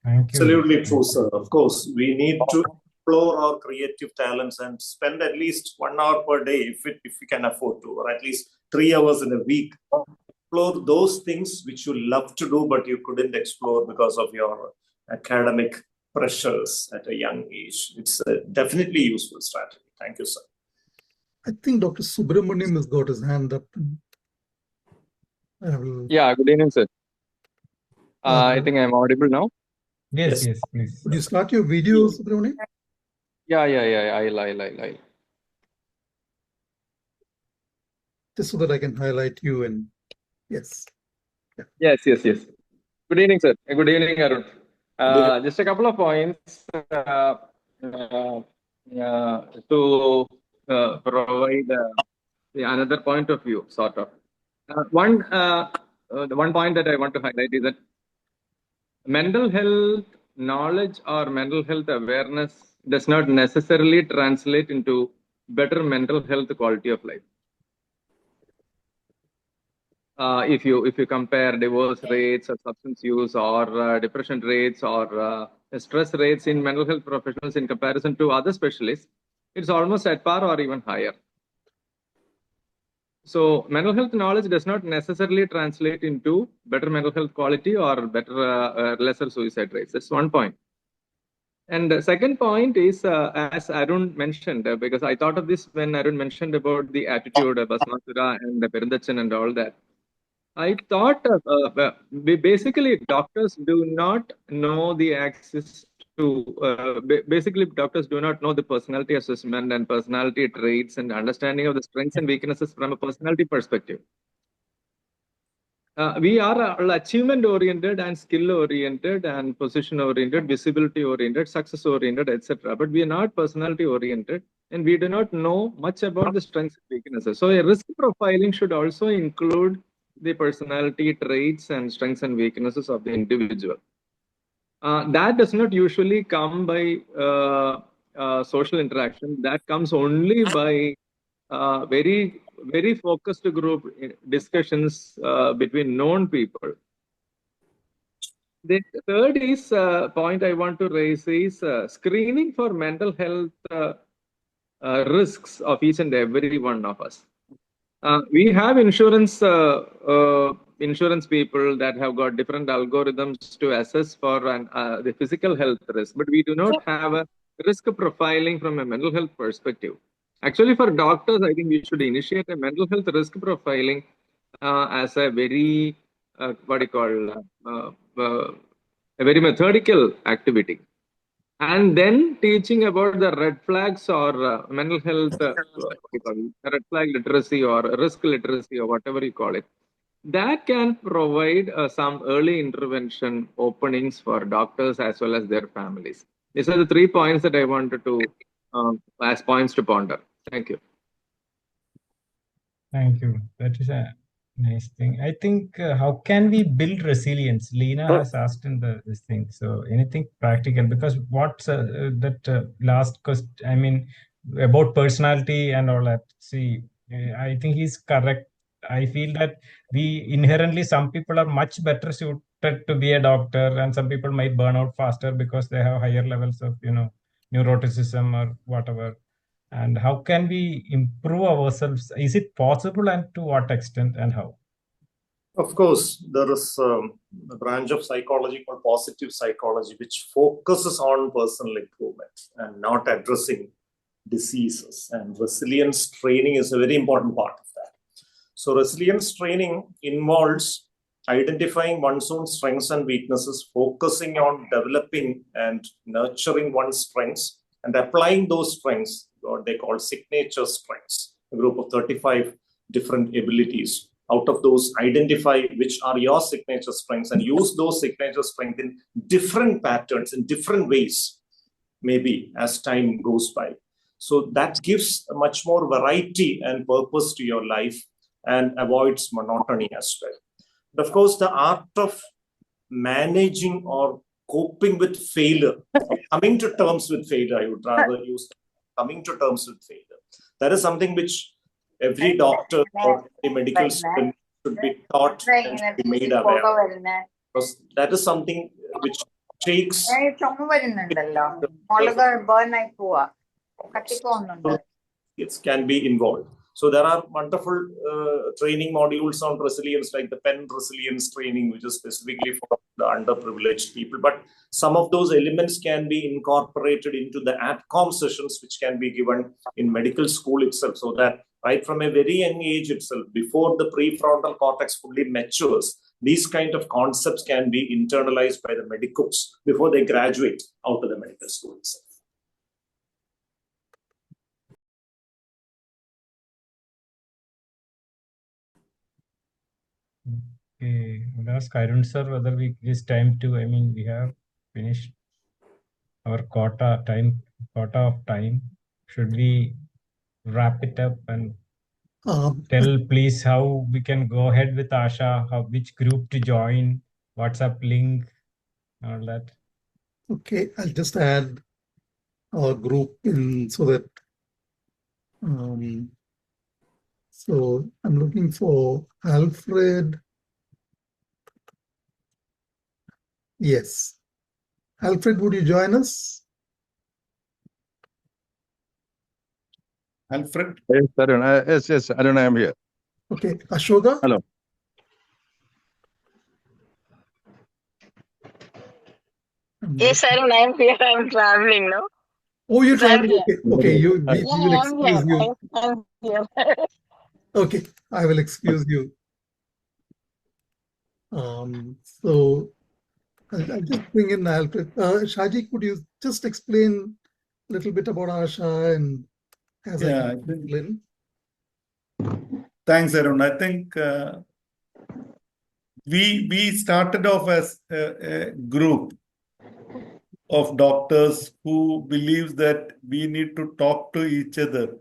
Thank you. Absolutely true, sir. Of course, we need to explore our creative talents and spend at least 1 hour per day if we can afford to, or at least 3 hours in a week. Explore those things which you love to do, but you couldn't explore because of your academic pressures at a young age. It's a definitely useful strategy. Thank you, sir. I think Dr. Subramaniam has got his hand up. Yeah, good evening, sir. I think I'm audible now. Yes, please. Would you start your video, Subramaniam? Yeah. I'll. Just so that I can highlight you and yes. Yeah. Yes. Good evening, sir. Good evening, Arun. Just a couple of points to provide another point of view, sort of. The one point that I want to highlight is that mental health knowledge or mental health awareness does not necessarily translate into better mental health quality of life. If you compare divorce rates or substance use or depression rates or stress rates in mental health professionals in comparison to other specialists, it's almost at par or even higher. So mental health knowledge does not necessarily translate into better mental health quality or better lesser suicide rates. That's one point. And the second point is, as Arun mentioned, because I thought of this when Arun mentioned about the attitude of Basmasura and the Perundachan and all that. I thought basically doctors do not know the access to, basically doctors do not know the personality assessment and personality traits and understanding of the strengths and weaknesses from a personality perspective. We are achievement oriented and skill oriented and position oriented, visibility oriented, success oriented, etc. But we are not personality oriented and we do not know much about the strengths and weaknesses. So a risk profiling should also include the personality traits and strengths and weaknesses of the individual. That does not usually come by social interaction. That comes only by very focused group discussions between known people. The third is point I want to raise is screening for mental health risks of each and every one of us. We have insurance people that have got different algorithms to assess for the physical health risk, but we do not have a risk profiling from a mental health perspective. Actually, for doctors, I think we should initiate a mental health risk profiling as a very a very methodical activity. And then teaching about the red flags or mental health, red flag literacy or risk literacy or whatever you call it. That can provide some early intervention openings for doctors as well as their families. These are the 3 points that I wanted to, as points to ponder. Thank you. Thank you. That is a nice thing. I think how can we build resilience? Lena has asked in this thing. So anything practical? Because what's that last question? I mean, about personality and all that. See, I think he's correct. I feel that we inherently, some people are much better to be a doctor, and some people might burn out faster because they have higher levels of, neuroticism or whatever. And how can we improve ourselves? Is it possible, and to what extent and how? Of course, there is a branch of psychology called positive psychology, which focuses on personal improvement and not addressing diseases. And resilience training is a very important part of that. So resilience training involves identifying one's own strengths and weaknesses, focusing on developing and nurturing one's strengths, and applying those strengths, what they call signature strengths, a group of 35 different abilities. Out of those, identify which are your signature strengths and use those signature strengths in different patterns, in different ways, maybe as time goes by. So that gives a much more variety and purpose to your life and avoids monotony as well. But of course, the art of managing or coping with failure, coming to terms with failure, I would rather use coming to terms with failure. That is something which every doctor or a medical student should be taught and should be made aware of. Because that is something which takes. It can be involved. So there are wonderful training modules on resilience, like the Penn Resilience training, which is specifically for the underprivileged people. But some of those elements can be incorporated into the AdCom sessions, which can be given in medical school itself, so that right from a very young age itself, before the prefrontal cortex fully matures, these kind of concepts can be internalized by the medicos before they graduate out of the medical school itself. Okay, I'll ask Arun sir whether it is time to, we have finished our quota of time. Should we wrap it up and tell please how we can go ahead with ASHA, which group to join, WhatsApp link, all that? Okay, I'll just add our group in so that so I'm looking for Alfred. Yes. Alfred, would you join us? Alfred? Yes, Arun. Yes, Arun, I am here. Okay. Ashoka? Hello. Yes, Arun, I am here. I am traveling now. Oh, you're Yes, I am traveling. here. Okay. We Yeah, will I am here. excuse you. I am here. Okay, I will excuse you. So I'll just bring in Alfred. Shaji, could you just explain a little bit about ASHA and as I can Thanks, Arun. I think we started off as a group of doctors who believes that we need to talk to each other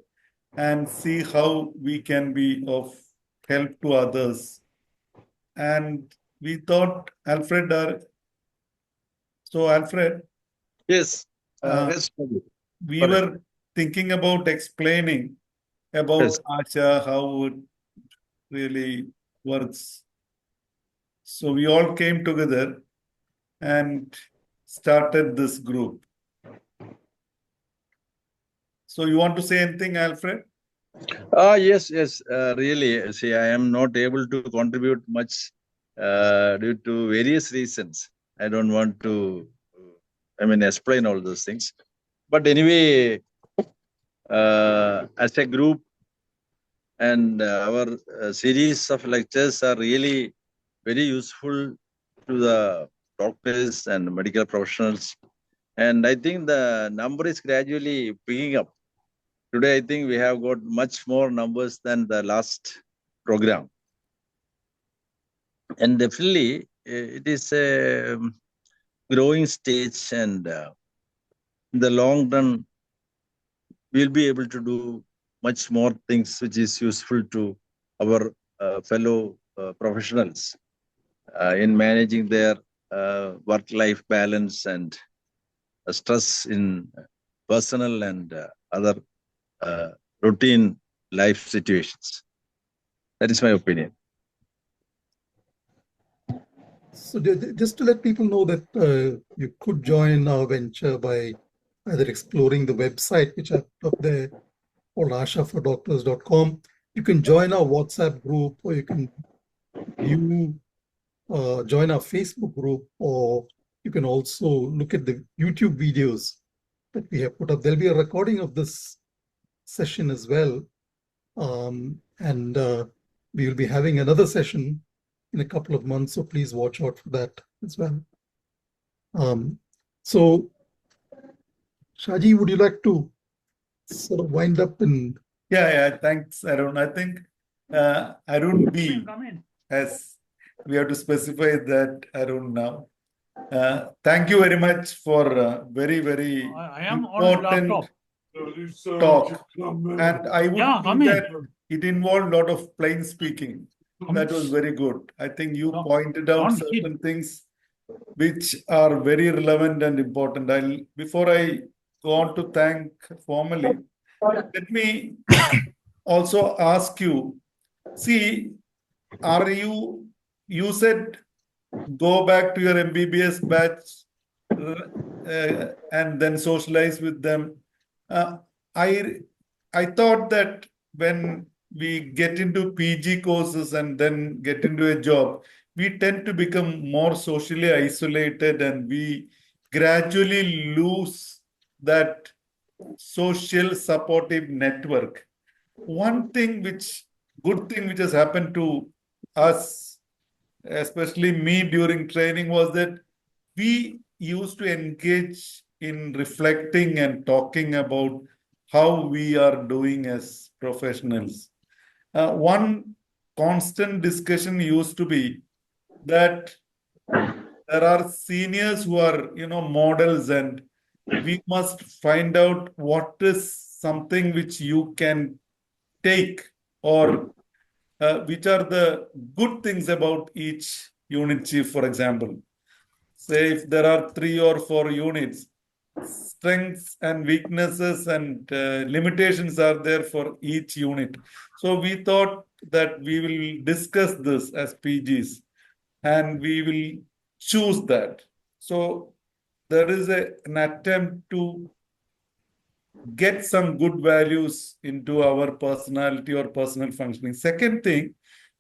and see how we can be of help to others. And we thought, Alfred, Alfred. Yes. Yes. We were thinking about explaining about ASHA, how it really works. So we all came together and started this group. So you want to say anything, Alfred? Yes. Really, see, I am not able to contribute much due to various reasons. I don't want to, explain all those things. But anyway, as a group, and our series of lectures are really very useful to the doctors and medical professionals. And I think the number is gradually picking up. Today, I think we have got much more numbers than the last program. And definitely, it is a growing stage, and in the long run, we'll be able to do much more things which is useful to our fellow professionals in managing their work-life balance and stress in personal and other routine life situations. That is my opinion. So just to let people know that you could join our venture by either exploring the website, which I've put up there, or ashafordoctors.com. You can join our WhatsApp group, or you can join our Facebook group, or you can also look at the YouTube videos that we have put up. There'll be a recording of this session as well. And we will be having another session in a couple of months, so please watch out for that as well. So, Shaji, would you like to sort of wind up and... Yeah, thanks, Arun. I think Arun B, as we have to specify that Arun now. Thank you very much for very, very important talk. And I would think that it involved a lot of plain speaking. That was very good. I think you pointed out certain things which are very relevant and important. Before I go on to thank formally, let me also ask you, see, you said go back to your MBBS batch and then socialize with them. I thought that when we get into PG courses and then get into a job, we tend to become more socially isolated and we gradually lose that social supportive network. One thing good thing which has happened to us, especially me during training, was that we used to engage in reflecting and talking about how we are doing as professionals. One constant discussion used to be that there are seniors who are, models, and we must find out what is something which you can take, or which are the good things about each unit chief, for example. Say if there are 3 or 4 units, strengths and weaknesses and limitations are there for each unit. So we thought that we will discuss this as PGs and we will choose that. So there is an attempt to get some good values into our personality or personal functioning. Second thing,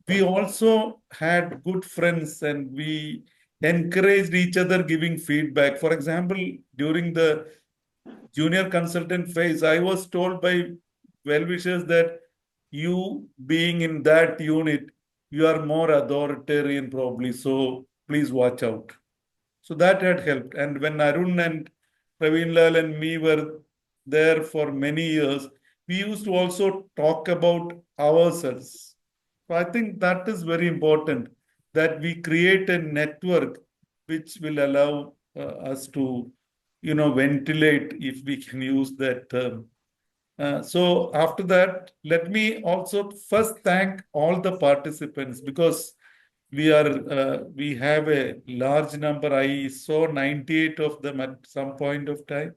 we also had good friends and we encouraged each other giving feedback. For example, during the junior consultant phase, I was told by well-wishers that you being in that unit, you are more authoritarian probably, so please watch out. So that had helped. And when Arun and Praveen Lal and me were there for many years, we used to also talk about ourselves. So I think that is very important, that we create a network which will allow us to, ventilate, if we can use that term. So after that, let me also first thank all the participants, because we have a large number. I saw 98 of them at some point of time,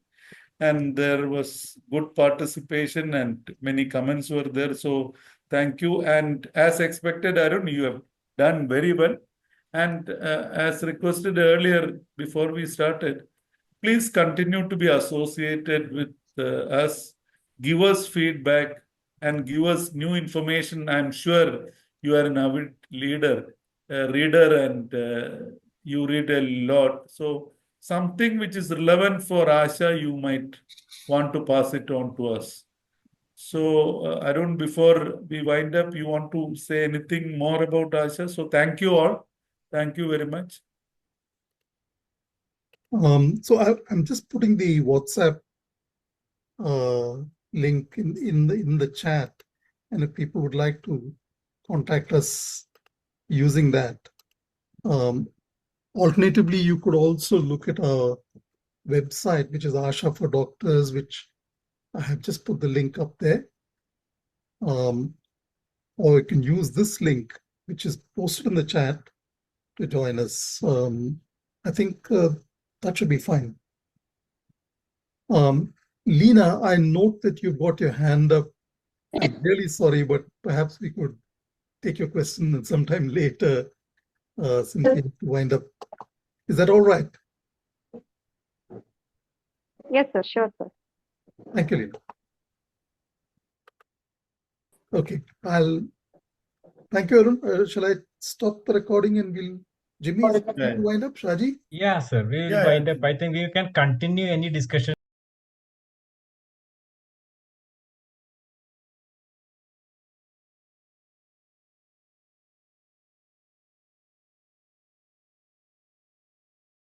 and there was good participation and many comments were there. So thank you. And as expected, Arun, you have done very well. And as requested earlier before we started, please continue to be associated with us, give us feedback and give us new information. I'm sure you are an avid reader, and you read a lot. So something which is relevant for ASHA, you might want to pass it on to us. So Arun, before we wind up, you want to say anything more about ASHA? So thank you all. Thank you very much. So I'm just putting the WhatsApp link in the chat, and if people would like to contact us using that. Alternatively, you could also look at our website, which is ASHA for Doctors, which I have just put the link up there. Or you can use this link, which is posted in the chat, to join us. I think that should be fine. Lena, I note that you got your hand up. I'm really sorry, but perhaps we could take your question sometime later. simply have to wind up. Is that all right? Yes, sir. Sure, sir. Thank you, Lina. Okay, thank you, Arun. Shall I stop the recording and we'll Jimmy, is it time to wind up? Shaji? Yeah, sir. We will Yeah, wind up. I think we can continue any discussion